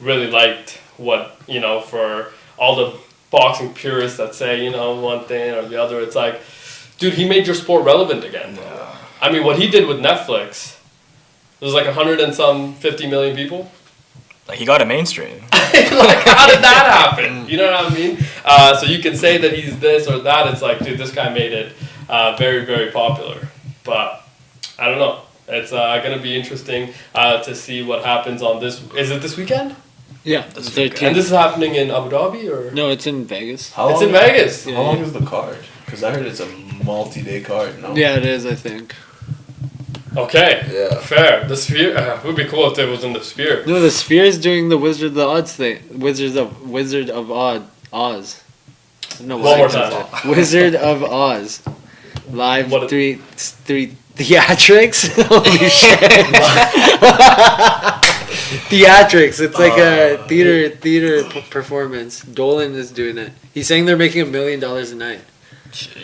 really liked what, for all the boxing purists that say, one thing or the other, it's like, dude, he made your sport relevant again. Yeah. I mean, what he did with Netflix, there's like 150 million people. Like, he got it mainstream. Like, how did that happen? You know what I mean? So you can say that he's this or that. It's like, dude, this guy made it very, very popular. But I don't know. It's going to be interesting to see what happens on this. Is it this weekend? Yeah, the 13th. And this is happening in Abu Dhabi, or No, it's in Vegas. it's in Vegas. How long is the card? Because I heard it's a multi-day card. No. Yeah, it is, I think. Okay. Yeah. Fair. The Sphere. It would be cool if it was in the Sphere. No, the Sphere is doing the Wizard of the Oz thing. Wizard of Oz. No, One more time. Wizard of Oz. Live What- three theatrics. Holy shit! Theatrics. It's like a theater performance. Dolan is doing it. He's saying they're making $1 million a night.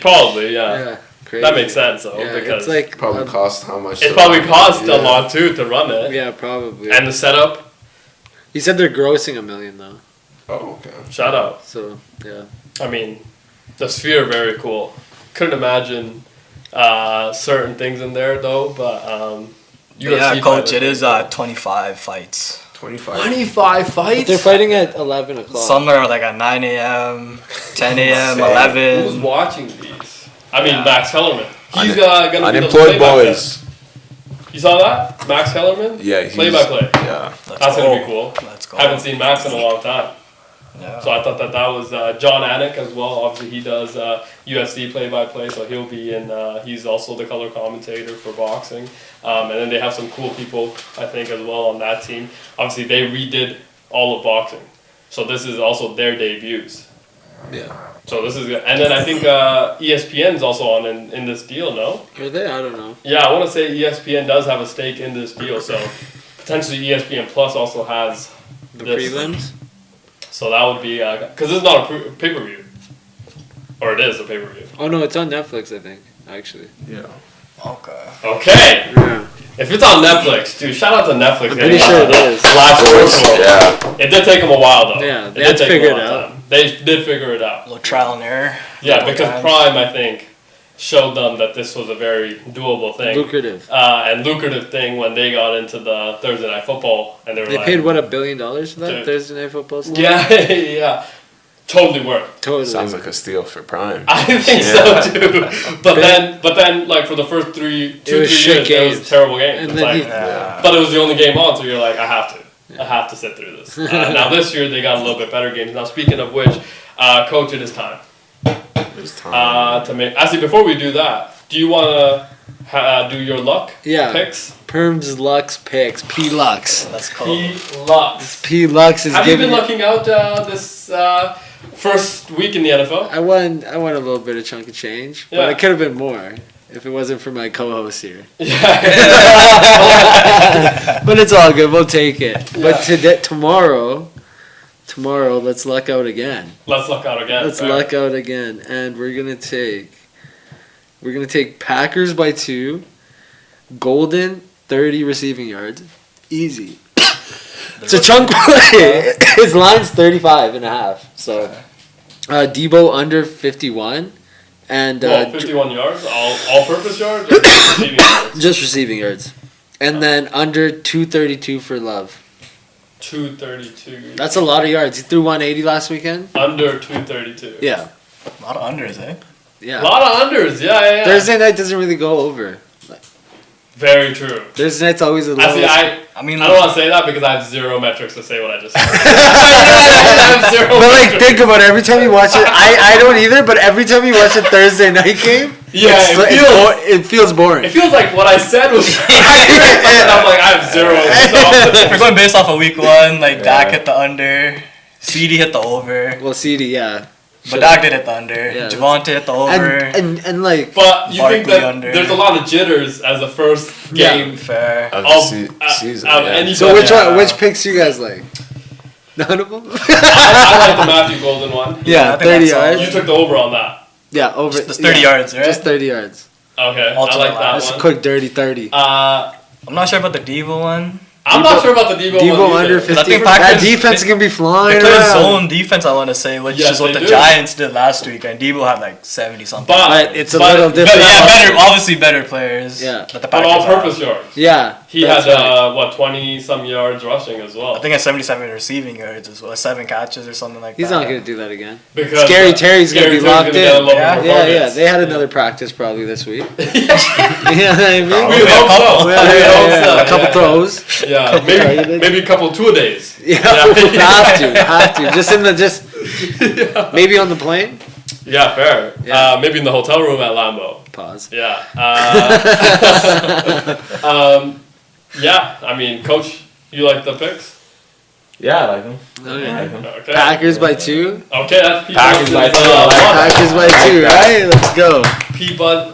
Probably, yeah. Yeah, crazy. That makes sense, though, Yeah, because it's like Probably cost how much? it to probably run? cost a Yeah. lot too to run it. Yeah, probably. And the setup. He said they're grossing $1 million though. Oh, okay. Shout out. So yeah. I mean, the Sphere very cool. Couldn't imagine certain things in there though, but Yeah, UFC coach, it fighters- is 25 fights. 25. 25 fights. They're fighting at 11 o'clock. Some are like at 9 a.m., 10 a.m., Insane. 11. Who's watching these? I mean, Yeah. Max Kellerman. He's gonna be the Unemployed play-by-play. boys. You saw that? Max Kellerman? Yeah, he's Play-by-play. Yeah. Let's That's go. gonna be cool. Let's go. Haven't seen Max in a long time. Yeah. So I thought that was John Anik as well. Obviously, he does UFC play-by-play, so he'll be in. He's also the color commentator for boxing, and then they have some cool people, I think, as well on that team. Obviously, they redid all of boxing, so this is also their debuts. Yeah. So this is good. And then I think ESPN's also on in this deal. No? Are they? I don't know. Yeah, I want to say ESPN does have a stake in this deal, so potentially ESPN Plus also has The this. prelims. So that would be because it's not a pay-per-view, or it is a pay-per-view. Oh no, it's on Netflix. I think actually. Yeah. Okay. Okay, Yeah. if it's on Netflix, dude, shout out to Netflix. I'm pretty sure it is. Last Sports. Yeah. It did take them a while though. Yeah, It they did had to take them a figure it long out. time. They did figure it out. A little trial and error. Yeah, Couple because times. Prime, I think, showed them that this was a very doable thing. Lucrative. And lucrative thing when they got into the Thursday Night Football, and they were They like, paid what, $1 billion for that Dude. Thursday Night Football stuff? yeah, yeah, totally worth. Totally. Sounds like a steal for Prime. I think Yeah. so too. But then, like for the first 3 years, It was shit it was games. terrible games. And It's then like, Yeah. but it was the only game on, so you're like, I have to sit through this. Now this year they got a little bit better games. Now speaking of which, coach, it is time It's time. to make. Actually, before we do that, do you want to do your luck Yeah. picks? Perms Lux picks. P Lux. Let's go. P Lux. P Lux is Have you giving. been lucking out this first week in the NFL? I won a little bit of chunk of change, but Yeah. it could have been more if it wasn't for my co-host here. Yeah. But it's all good. We'll take it. Yeah. But tomorrow, let's luck out again. Let's luck out again. Let's fair. luck out again, and we're gonna take Packers by 2. Golden 30 receiving yards, easy. It's a chunk play. His line's 35.5. So, Debo under 51, and Well, 51 yards, all-purpose yards, or just receiving yards? just receiving yards, and then under 232 for Love. 232. That's a lot of yards. He threw 180 last weekend. Under 232. Yeah. A lot of unders, eh? Yeah. A lot of unders. Yeah. Thursday night doesn't really go over. Very true. Thursday night's always the lowest. I mean, I don't want to say that because I have zero metrics to say what I just said. I have zero But like, metrics. think about it. Every time you watch it, I don't either. But every time you watch a Thursday night game, Yeah, it feels boring. It feels like what I said was accurate, but then I'm like, I have zero. if we're going based off of week 1, like Dak hit the under, CD hit the over, Well, CD, yeah. but Dak did hit the under, Yeah, Javante hit the over. And like, But you think Barkley that under. there's a lot of jitters as a first game Fair. Of of the season. of yeah. any. so which yeah. one? Which picks you guys like? None of them. I like the Matthew Golden one. Yeah, I think 30 that's all. yards. You took the over on that. Yeah, over. Just 30 yeah, yards, right? Just 30 yards. Okay, Ultimate I like that Just a one. quick dirty 30. I'm not sure about the Devo one. I'm not sure about the Debo Debo one under either. 50. I think That Packers- defense is gonna be They flying play around. zone defense, I want to say, which Yes, is what they the do. Giants did last week, and Debo had like 70 something. But it's a but- little but different. yeah, better, obviously better players. Yeah. But the But Packers all-purpose have. yards. Yeah, He that's had right. 20-some yards rushing as well. I think at 77 receiving yards as well, 7 catches or something like He's that. not gonna do that again. Because Scary Terry's gonna be locked in. get a little Yeah, more Yeah, yeah. targets. They had another practice probably this week. You know what I mean? We hope so. Yeah, We yeah, hope yeah. so. A couple throws. Yeah, maybe a couple two-a-days. Yeah, Yeah. have to. Just maybe on the plane. Yeah, fair. Yeah. Maybe in the hotel room at Lambeau. Pause. Yeah. Yeah, I mean, Coach, you like the picks? Yeah, I like them. Oh, yeah. Okay. Packers by 2. Okay, that's P. Packers by Bentz's, 2, I like Packers by 2, right? Let's go.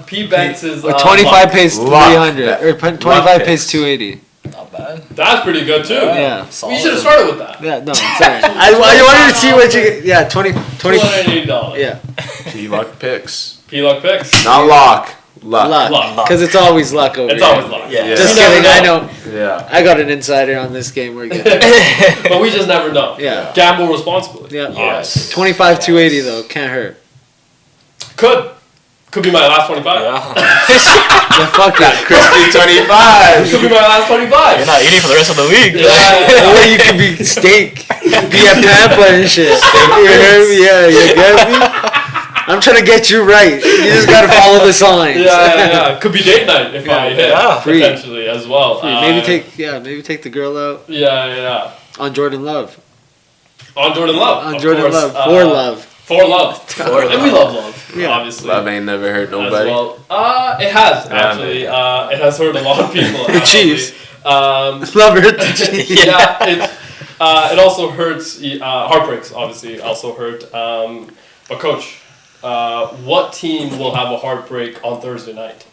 P. Bentz's. Or 25 luck. pays Luck. 300. Or 25 pays picks. 280. Not bad. That's pretty good too. Yeah. We should have started with that. Yeah, no, it's alright. I wanted to see what you get. Yeah, 20. $280. Yeah. P-Luck picks. P. Luck picks. Not lock. Luck. Luck. Because it's always luck over It's here. always luck. Yeah. Just You never kidding. I know. Yeah. I got an insider on this game. We're good. But we just never know. Yeah. Gamble responsibly. Yeah. Yes. 25 280 though. Can't hurt. Could be my last 25. Yeah, fuck it. Crispy 25. Could be my last 25. You're not eating for the rest of the week. Or you could be steak. Be a pampa and shit. You heard me? Yeah, you get me? I'm trying to get you right. You just gotta follow the signs. Yeah. Could be date night if I hit. Yeah. Free. Potentially as well. Maybe take the girl out Yeah. on Jordan Love. On Jordan Love. On of Jordan course. Love. For love. For love. And we love love. Yeah. Obviously. Love ain't never hurt As nobody. well. It has actually. It has hurt a lot of people. The Chiefs. Actually. Love hurt the Chiefs. Yeah. It also hurts. Heartbreaks obviously also hurt. But coach, what team will have a heartbreak on Thursday night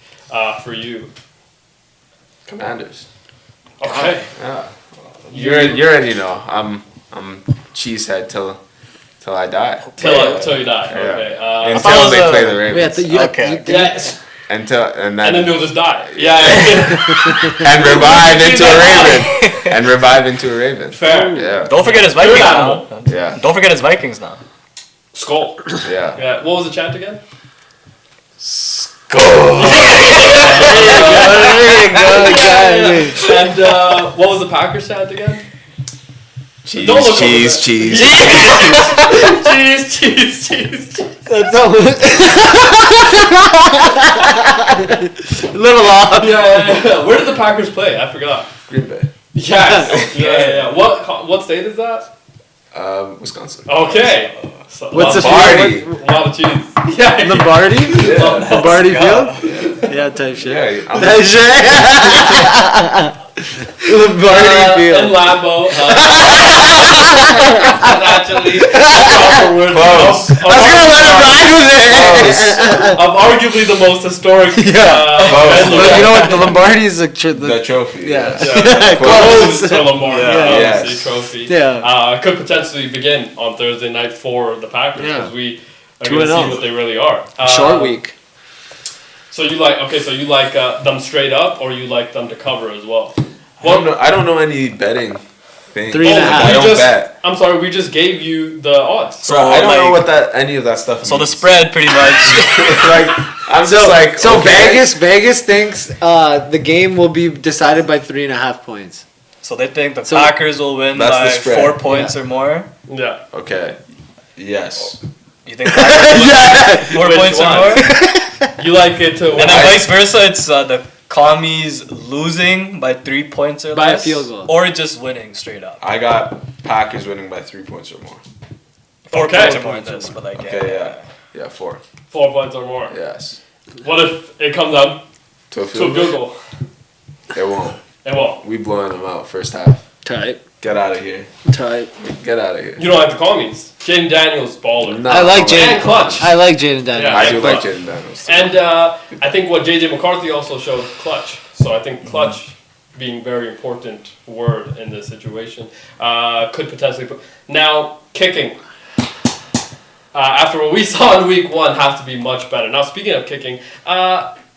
for you? Commanders. Okay. Yeah. You already know. I'm cheesehead till I die. Till you die. Yeah. Okay. thought it Until was they play a- the Ravens. Okay. Yes. And And then then you'll just die. Yeah. and revive into a Raven. And revive into a Raven. Fair. Yeah. Don't forget his Vikings Good now. animal. Yeah. Don't forget his Vikings now. Skull. Yeah. Yeah. What was the chant again? And what was the Packers chant again? Cheese, Don't look over cheese, there. cheese. cheese. That's all. Little off. Yeah. Where did the Packers play? I forgot. Green Bay. Yes. Yeah. What state is that? Wisconsin. Okay. So, What's the Lombardi. field? A lot of cheese. Yeah. Lombardi? Yeah. Lombardi Yeah. Field? Yeah, type shit. Yeah. I'm Type shit. Lombardi In Field. Lambeau. Actually, proper word. Close. Of, I was gonna let it ride with it. of arguably the most historic. Close. venue. But you know what? The Lombardi is the the trophy. yeah. Close Close. to Lombardi, Yeah. obviously, Yes. trophy. Yeah. Could potentially begin on Thursday night for the Packers Yeah. because we are going to 2-0. see what they really are. Short week. So you like them straight up, or you like them to cover as well? I don't know any betting thing. 3.5. I don't bet. I'm sorry, we just gave you the odds. So I don't know like- what any of that stuff. So the means. spread pretty much. like I'm just like So okay. Vegas thinks the game will be decided by 3.5 points. So they think the So- Packers will win That's the by spread. 4 points or more. Yeah. Okay. Yes. You think Packers will win 4 Which points one? or more? You like it to And then vice versa, it's the commies losing by 3 points or By a less. field goal. Or just winning straight up. I got Packers winning by 3 points or more. 4 Okay. points or more in this, but like, Okay, yeah. Yeah, 4. 4 points or more. Yes. What if it comes out To a to a field field goal? goal? It won't. It won't. We blowing them out first half. Type. Get out of here. Type. Get out of here. You don't like the commies. Jaden Daniels, baller. No, I like I'm Jaden. And clutch. I like Jaden Daniels. Yeah, I do but- like Jaden Daniels. too. And I think what JJ McCarthy also showed, clutch. So I think clutch being very important word in this situation could potentially put. Now, kicking. After what we saw in week 1, has to be much better. Now, speaking of kicking,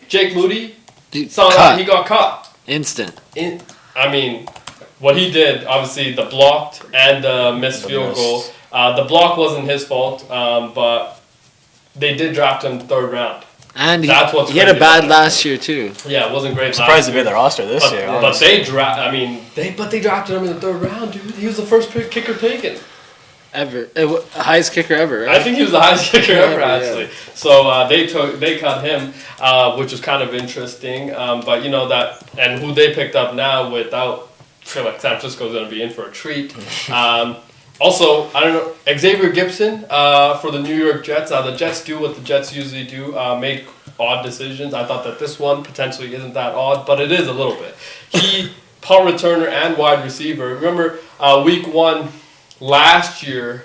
Jake Moody, saw that Cut. he got caught. Instant. I mean, what he did, obviously, the blocked and the missed field goal. The block wasn't his fault, but they did draft him 3rd round. And That's what's he had a crazy bad about it. last year too. Yeah, it wasn't great. I'm surprised last they year. made the roster this But, year. but honestly. they drafted him in the 3rd round, dude. He was the first kicker taken. Ever. Highest kicker ever, I right? think he was the highest kicker ever, Yeah. actually. So they cut him, which was kind of interesting. But you know that, and who they picked up now without, I feel like San Francisco's going to be in for a treat. Also, I don't know, Xavier Gibson for the New York Jets. The Jets do what the Jets usually do, make odd decisions. I thought that this one potentially isn't that odd, but it is a little bit. He, punt returner and wide receiver. Remember week 1 last year,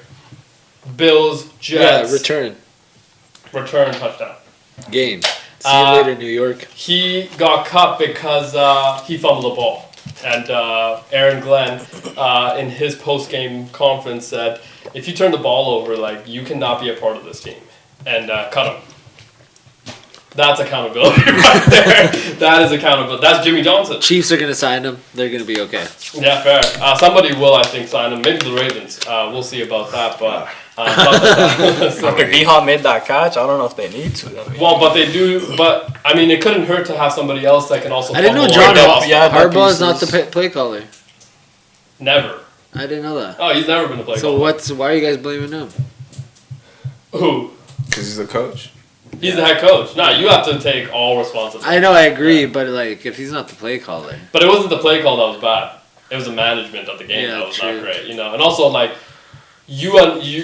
Bills, Jets, return. return touchdown. Game. See you later, New York. He got cut because he fumbled the ball. And Aaron Glenn, in his post-game conference, said, if you turn the ball over, like, you cannot be a part of this team. And cut him. That's accountability right there. That is accountability. That's Jimmy Johnson. Chiefs are gonna sign him. They're gonna be okay. Yeah, fair. Somebody will, I think, sign him. Maybe the Ravens. We'll see about that. But After D-Hop made that catch, I don't know if they need to. I mean, well, but they do. But I mean, it couldn't hurt to have somebody else that can also. I didn't know fumble John away the ball. Yeah, Harbaugh is not the pieces. play caller. Never. I didn't know that. Oh, he's never been a play So caller. why are you guys blaming him? Who? Because he's the coach. He's the head coach. No, you have to take all responsibility. I know, I agree, but like, if he's not the play caller, But it wasn't the play call that was bad. It was the management of the game Yeah, that was true. not great. You know, and also like you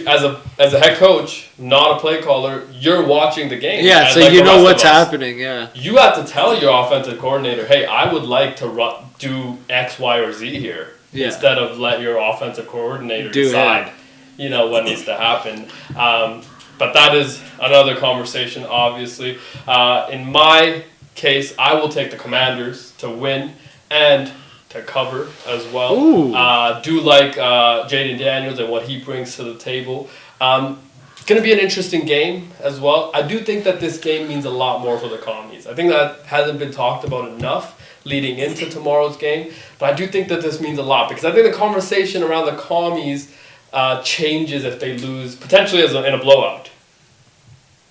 as a head coach, not a play caller, you're watching the game. yeah. as So like you the know rest what's of us. happening. Yeah. You have to tell your offensive coordinator, hey, I would like to do X, Y, or Z here. Yeah. Instead of let your offensive coordinator Do decide, him. you know, what needs to happen. But that is another conversation, obviously. In my case, I will take the Commanders to win and to cover as well. Ooh. Do like Jaden Daniels and what he brings to the table. It's going to be an interesting game as well. I do think that this game means a lot more for the Commies. I think that hasn't been talked about enough leading into tomorrow's game. But I do think that this means a lot because I think the conversation around the Commies changes if they lose, potentially in a blowout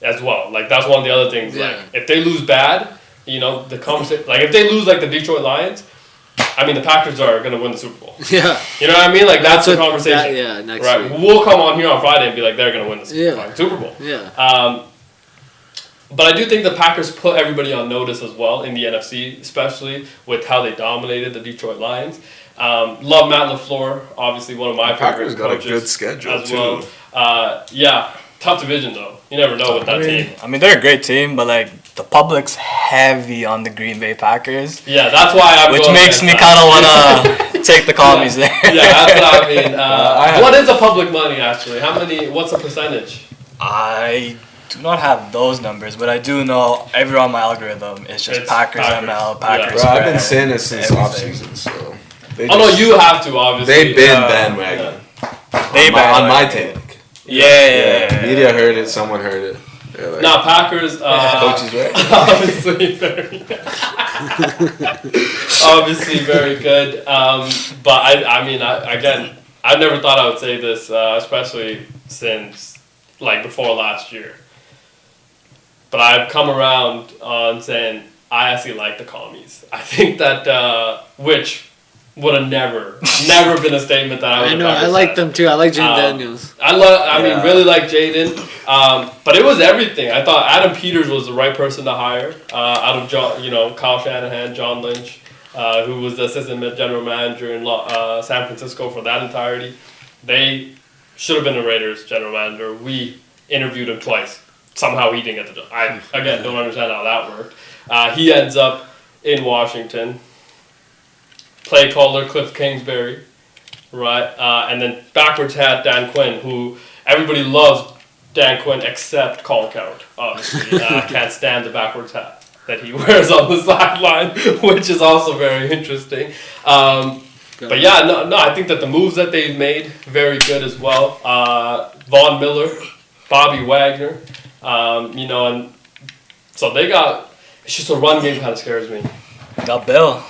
as well. Like, that's one of the other things. Yeah. Like, if they lose bad, you know, the conversation, like, if they lose like the Detroit Lions, I mean, the Packers are going to win the Super Bowl. Yeah. You know what I mean? Like, that's the what- conversation. yeah, next right. week. We'll come on here on Friday and be like, they're going to win the Super Bowl. Yeah. But I do think the Packers put everybody on notice as well in the NFC, especially with how they dominated the Detroit Lions. Love Matt LaFleur, obviously one of my Packers favorite got a coaches good schedule, as well. Yeah, tough division though. You never know with that team. I mean, they're a great team, but like the public's heavy on the Green Bay Packers, Yeah, that's why I'm which going makes me against kind that. of want to take the commies there. Yeah, that's what I mean. have- What is the public money actually? What's the percentage? I do not have those numbers, but I do know everyone on my algorithm is just It's Packers, Packers. ML, Yeah. Packers. Bro, I've been spread, saying this since everything. offseason, so. They Oh no, just- you have to obviously. They've been Yeah. bandwagon. They on my bandwagon. take. Yeah. Media heard it, someone heard it. They're like, Nah, Packers. coach is right. Obviously very, obviously very good. But I mean, again, I never thought I would say this, especially since like before last year. But I've come around on saying I actually like the commies. I think that which would have never been a statement that I would I have know. ever I like said. them too. I like Jaden Daniels. I mean, really like Jaden. But it was everything. I thought Adam Peters was the right person to hire. Out of Kyle Shanahan, John Lynch, who was the assistant general manager in San Francisco for that entirety. They should have been the Raiders general manager. We interviewed him twice. Somehow he didn't get the job. I, again, don't understand how that worked. He ends up in Washington. Play caller Cliff Kingsbury, right? And then backwards hat Dan Quinn, who everybody loves Dan Quinn except Colin Coward. Obviously, can't stand the backwards hat that he wears on the sideline, which is also very interesting. But yeah, no, I think that the moves that they've made very good as well. Von Miller, Bobby Wagner, and so they got. It's just a run game kind of scares me. Got Bill.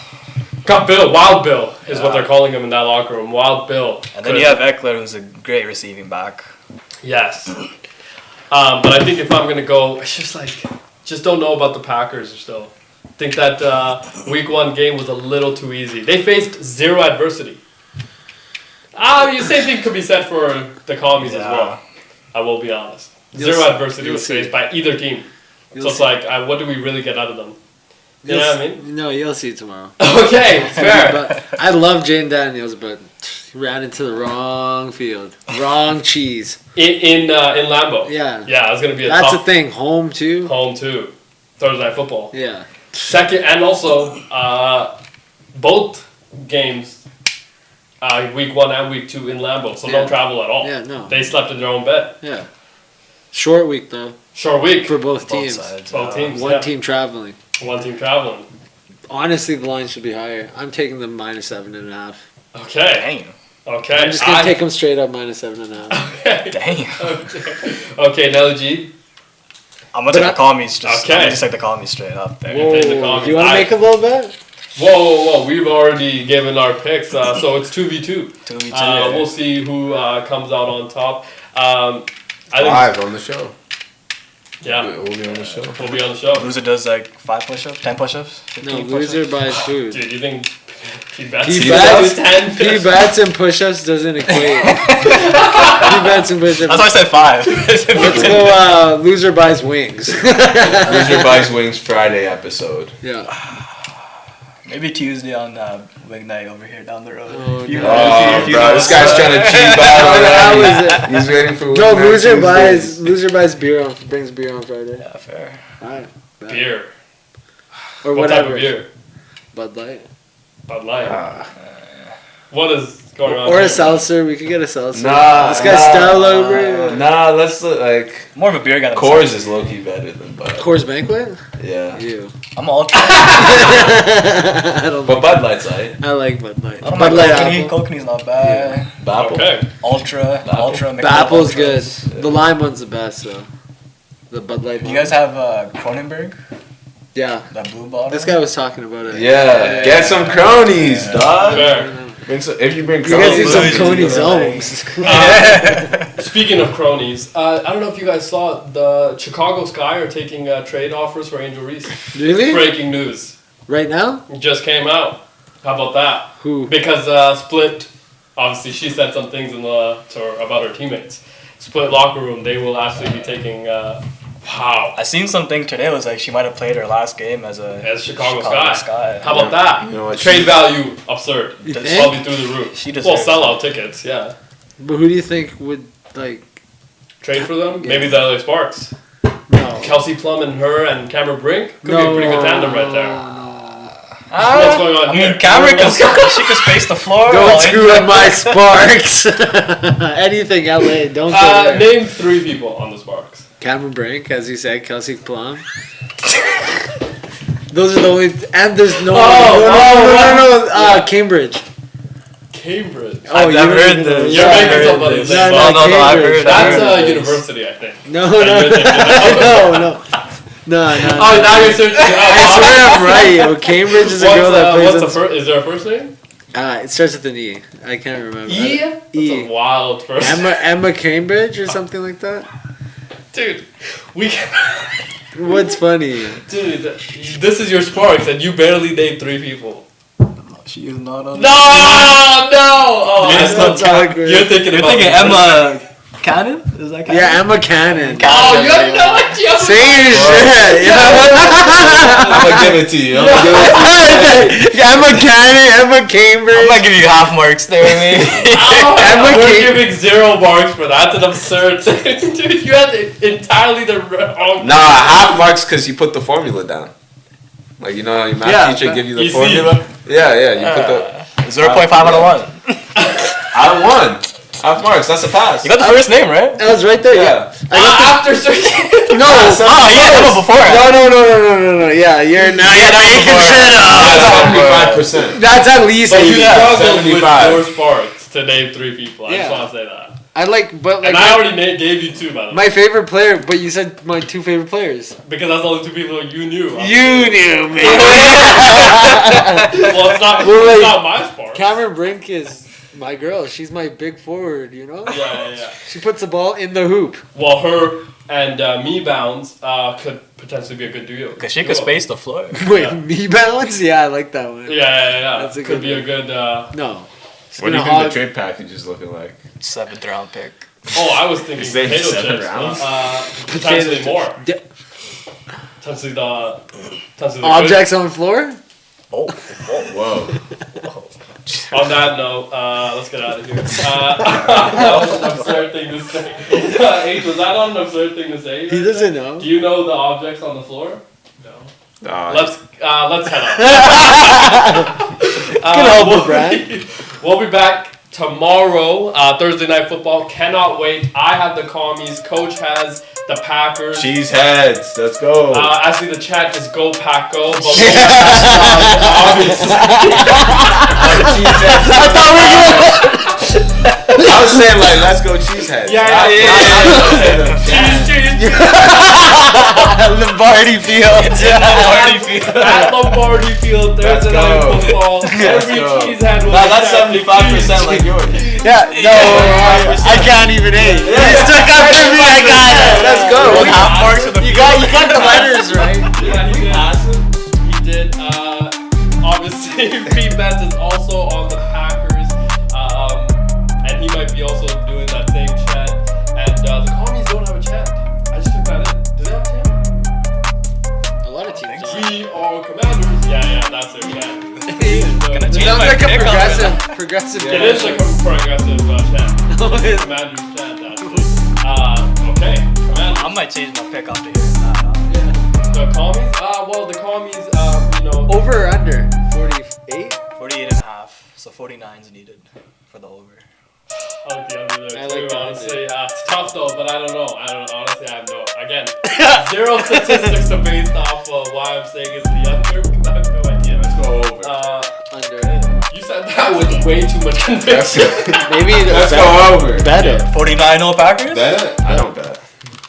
Got Bill, Wild Bill is what they're calling him in that locker room. Wild Bill. And then you have Eckler, who's a great receiving back. Yes. But I think if I'm gonna go, it's just don't know about the Packers still. I think that Week 1 game was a little too easy. They faced zero adversity. The same thing could be said for the Commies as well. I will be honest. Zero adversity was faced by either team. So it's like, what do we really get out of them? You know what I mean? No, you'll see tomorrow. Okay, fair. But I love Jaden Daniels, but he ran into the wrong field, wrong cheese. In Lambeau. Yeah. Yeah, it was gonna be That's the tough thing. Home too. home too. Thursday Night Football. Yeah. Second, and also both games, Week 1 and Week 2 in Lambeau, so Yeah. don't travel at all. Yeah, no. They slept in their own bed. Yeah. Short week though Short week for both Both teams. sides. both teams. One yeah. team traveling. One team traveling. Honestly, the line should be higher. I'm taking them -7.5. Okay. Dang. Okay. I'm just gonna take them straight up -7.5. Okay. Dang. Okay, Nelly G. I'm gonna take the commies. Just, Okay. I'm gonna just take the commies straight up there. Whoa, take the Commies. do you want to make a little bet? Whoa. We've already given our picks, so it's 2v2. 2v2. We'll see who comes out on top. I think. Live on the show. Yeah, We'll be on the show. we'll be on the show. Loser does like 5 push-ups, 10 push-ups. No, 15 loser push-ups. buys food. Dude, you think he bets? He He bets- bets 10? He bets and push-ups doesn't equate. He bets and push-ups. That's why I said 5. Let's go. Loser buys wings. Loser Buys Wings Friday episode. Yeah. Maybe Tuesday on wing night over here down the road. Oh, If you- no. if you Bro, know this what's guy's up. trying to cheap out How already. is it? He's waiting for No, Weeknight loser buys beer on brings beer on Friday. Yeah, fair. Alright. Beer. Or What whatever. type of beer? Bud Light. Bud Light. Ah. What is going on Or here? a seltzer. We could get a seltzer. Nah, This guy's style over. Nah, let's look like More of a beer guy than Coors is low key better than Bud. Coors Banquet? Yeah, You. I'm ultra. I don't but Bud Light's right. I like Bud Light. I don't Bud like Light Kokanee. Apple. Kokanee's not bad. Bapple. Okay. Ultra. Apple. Ultra. The Apple's good. Ultras. The lime one's the best though. The Bud Light. You one. guys have Cronenberg? Yeah. That blue bottle? This guy was talking about it. Yeah, get some cronies, dog. Fair. Bring some, if you bring You guys need cronies, some Louis. Coney Zones. Speaking of cronies, I don't know if you guys saw the Chicago Sky are taking trade offers for Angel Reese. Really? Breaking news. Right now? It just came out. How about that? Who? Because Split, obviously she said some things about her teammates. Split locker room, they will actually be taking, wow, I seen something today. It was like she might have played her last game as Chicago Chicago Sky. Sky. How about that? You know what, Trade value absurd. You It's think? probably through the roof. She Well, deserves sell it. out tickets, yeah. But who do you think would like? Trade for them? Yeah. Maybe the LA Sparks. No. Kelsey Plum and her and Cameron Brink could be a pretty good tandem right there. No. What's going on I here? mean, Cameron she could space the floor. Don't while screw up Angel- my Sparks. Anything LA, don't go there. Name 3 people on the Sparks. Cameron Brink, as you said, Kelsey Plum. Those are the only, and there's no, no, Cambridge. Cambridge. Oh, I've you never don't heard even know this. You're that. making I've heard somebody this. say No, that. no, I've Cambridge. heard That's this. university, I think. No, That no, you're thinking of. no. Oh, now you're searching it up. I swear I'm right. Yo. Cambridge is a girl that plays. What's the first? Is there a first name? It starts with an E. I can't remember. E? That's E. a wild first Emma Cambridge or something like that. Dude, we can. What's funny? Dude, this is your Sparks, and you barely named 3 people. She is not on. No! Oh, Yes, that's awkward. You're thinking You're about thinking Emma Cannon? Is that Cannon? Yeah, Emma Cannon. Oh, you have no idea. Say your shit. I'm gonna give it to you. I'm gonna give it to you. Emma Cannon, Emma Cambridge. I'm gonna give you half marks there, man. Emma We're King- giving 0 marks for that. That's an absurd thing. Dude, you had entirely the wrong. Nah, half marks because you put the formula down. Like, you know how your math teacher give you the You see- formula? Yeah, you put the 0.5 out of 1. out of 1. Half marks, that's a pass. You got the first name, right? That was right there. Yeah. After certain. No. Oh, yeah, Emma before. No. Yeah, you're now. Yeah, making shit up. 75%. That's at least But you 80. struggled with 75. George Sparks to name 3 people. I just Yeah. want to say that. I like, but like And I already gave you 2, by the way. my favorite player. But you said my 2 favorite players. Because that's the only 2 people you knew. You knew me. Well, it's not, Well, it's like, not my Sparks. Cameron Brink is my girl. She's my big forward. You know. Yeah. She puts the ball in the hoop. Well, her and me bounds could potentially be a good duo. Because she could space the floor. Wait, Yeah. me balance? Yeah, I like that one. Yeah. That's a could good be a one. good. No. She's What do you gonna think the hog- trade package is looking like? 7th round pick. Oh, I was thinking You say potato 7 chips. rounds? Potentially more. D- Potentially the Objects on the floor? Oh. Whoa. On that note, let's get out of here. That was an absurd thing to say. H, was that not an absurd thing to say? He doesn't know. Do you know the objects on the floor? No. Let's head out. Can help it, Brad. We'll be back tomorrow, Thursday Night Football. Cannot wait. I have the commies. Coach has the Packers. Cheeseheads, let's go. I see the chat just go pack go. But I was saying, like, let's go cheeseheads. Yeah. Cheese. Lombardi Field. At Lombardi Field, Thursday Let's Night go. Football. Every go. cheesehead will Nah, be that's chatting 75% like yours. Yeah, no, I can't even eat. You stuck up for me, I got it. Let's go. One half marks for the You got the letters right. Yeah, he did. Obviously, Pete Benz is also on the Packers, and he might be also doing that same chat. And the commies don't have a chat. I just took that in. Do they have a chat? A lot of teams. We are Commanders. Yeah, that's their chat. It change sounds my like a pick on progressive. It is like a progressive chat. Commanders chat, actually. Okay, Commanders. I might change my pick after hearing that. The commies? Well, the commies, Over or under? 48? 48 and a half. So 49 is needed for the over. I like the under there I too, like the honestly. It's tough though, but I don't know. Honestly, I have no. Again, 0 statistics are based off of why I'm saying it's the under, because I have no idea. Let's go over. Under. You said that with way too much conviction. Maybe Let's go over. bet it. 49 no Packers? Bet it? I don't bet.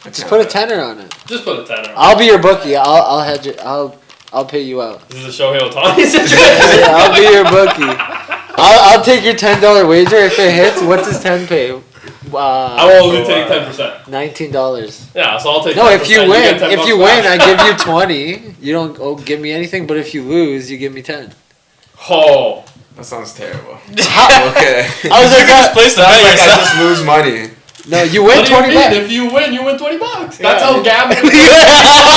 Just put a tenner on it. Just put a 10 I'll be your bookie. I'll hedge it. I'll pay you out. This is a Shohei Ohtani situation. Yeah, I'll be your bookie. I'll take your $10 wager if it hits. What's his 10 pay? I will only take 10%. $19. Yeah, so I'll take. No, 10%. if you win, get 10 if you bucks win, I back. give you 20. You don't give me anything, but if you lose, you give me 10. Oh. That sounds terrible. Okay. I was like, just place the bet Like I yourself. just lose money. No, you win What do you 20 mean? bucks. If you win, you win $20. That's Yeah. how gambling.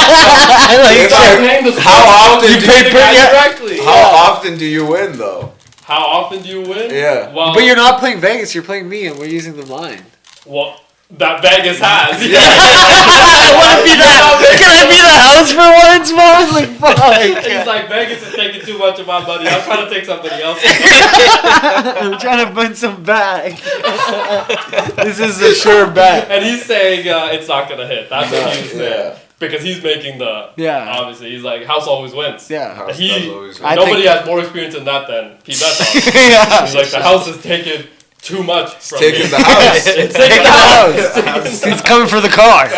Like, Start paying the How often you do pay you the guy yeah. directly. How often do you win though? How often do you win? Yeah. Well, But you're not playing Vegas, you're playing me, and we're using the line. Well, that Vegas has. I want to be the. Can I be the house for once, man? Like, fuck. He's like, Vegas is taking too much of my money. I'm trying to take somebody else. I'm trying to win some back. This is a sure bet. And he's saying it's not going to hit. That's what he's saying. Yeah. Because he's making the. Yeah. Obviously, he's like, house always wins. Yeah. House He, does always win. I nobody think- has more experience in that than Pete Betts. Yeah. He's like, the house is taking too much from Taking me. the house. It's taking the house. He's coming for the car.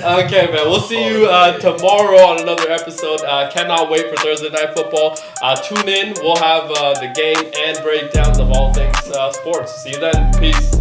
Okay, man. We'll see you tomorrow on another episode. Cannot wait for Thursday Night Football. Tune in. We'll have the game and breakdowns of all things sports. See you then. Peace.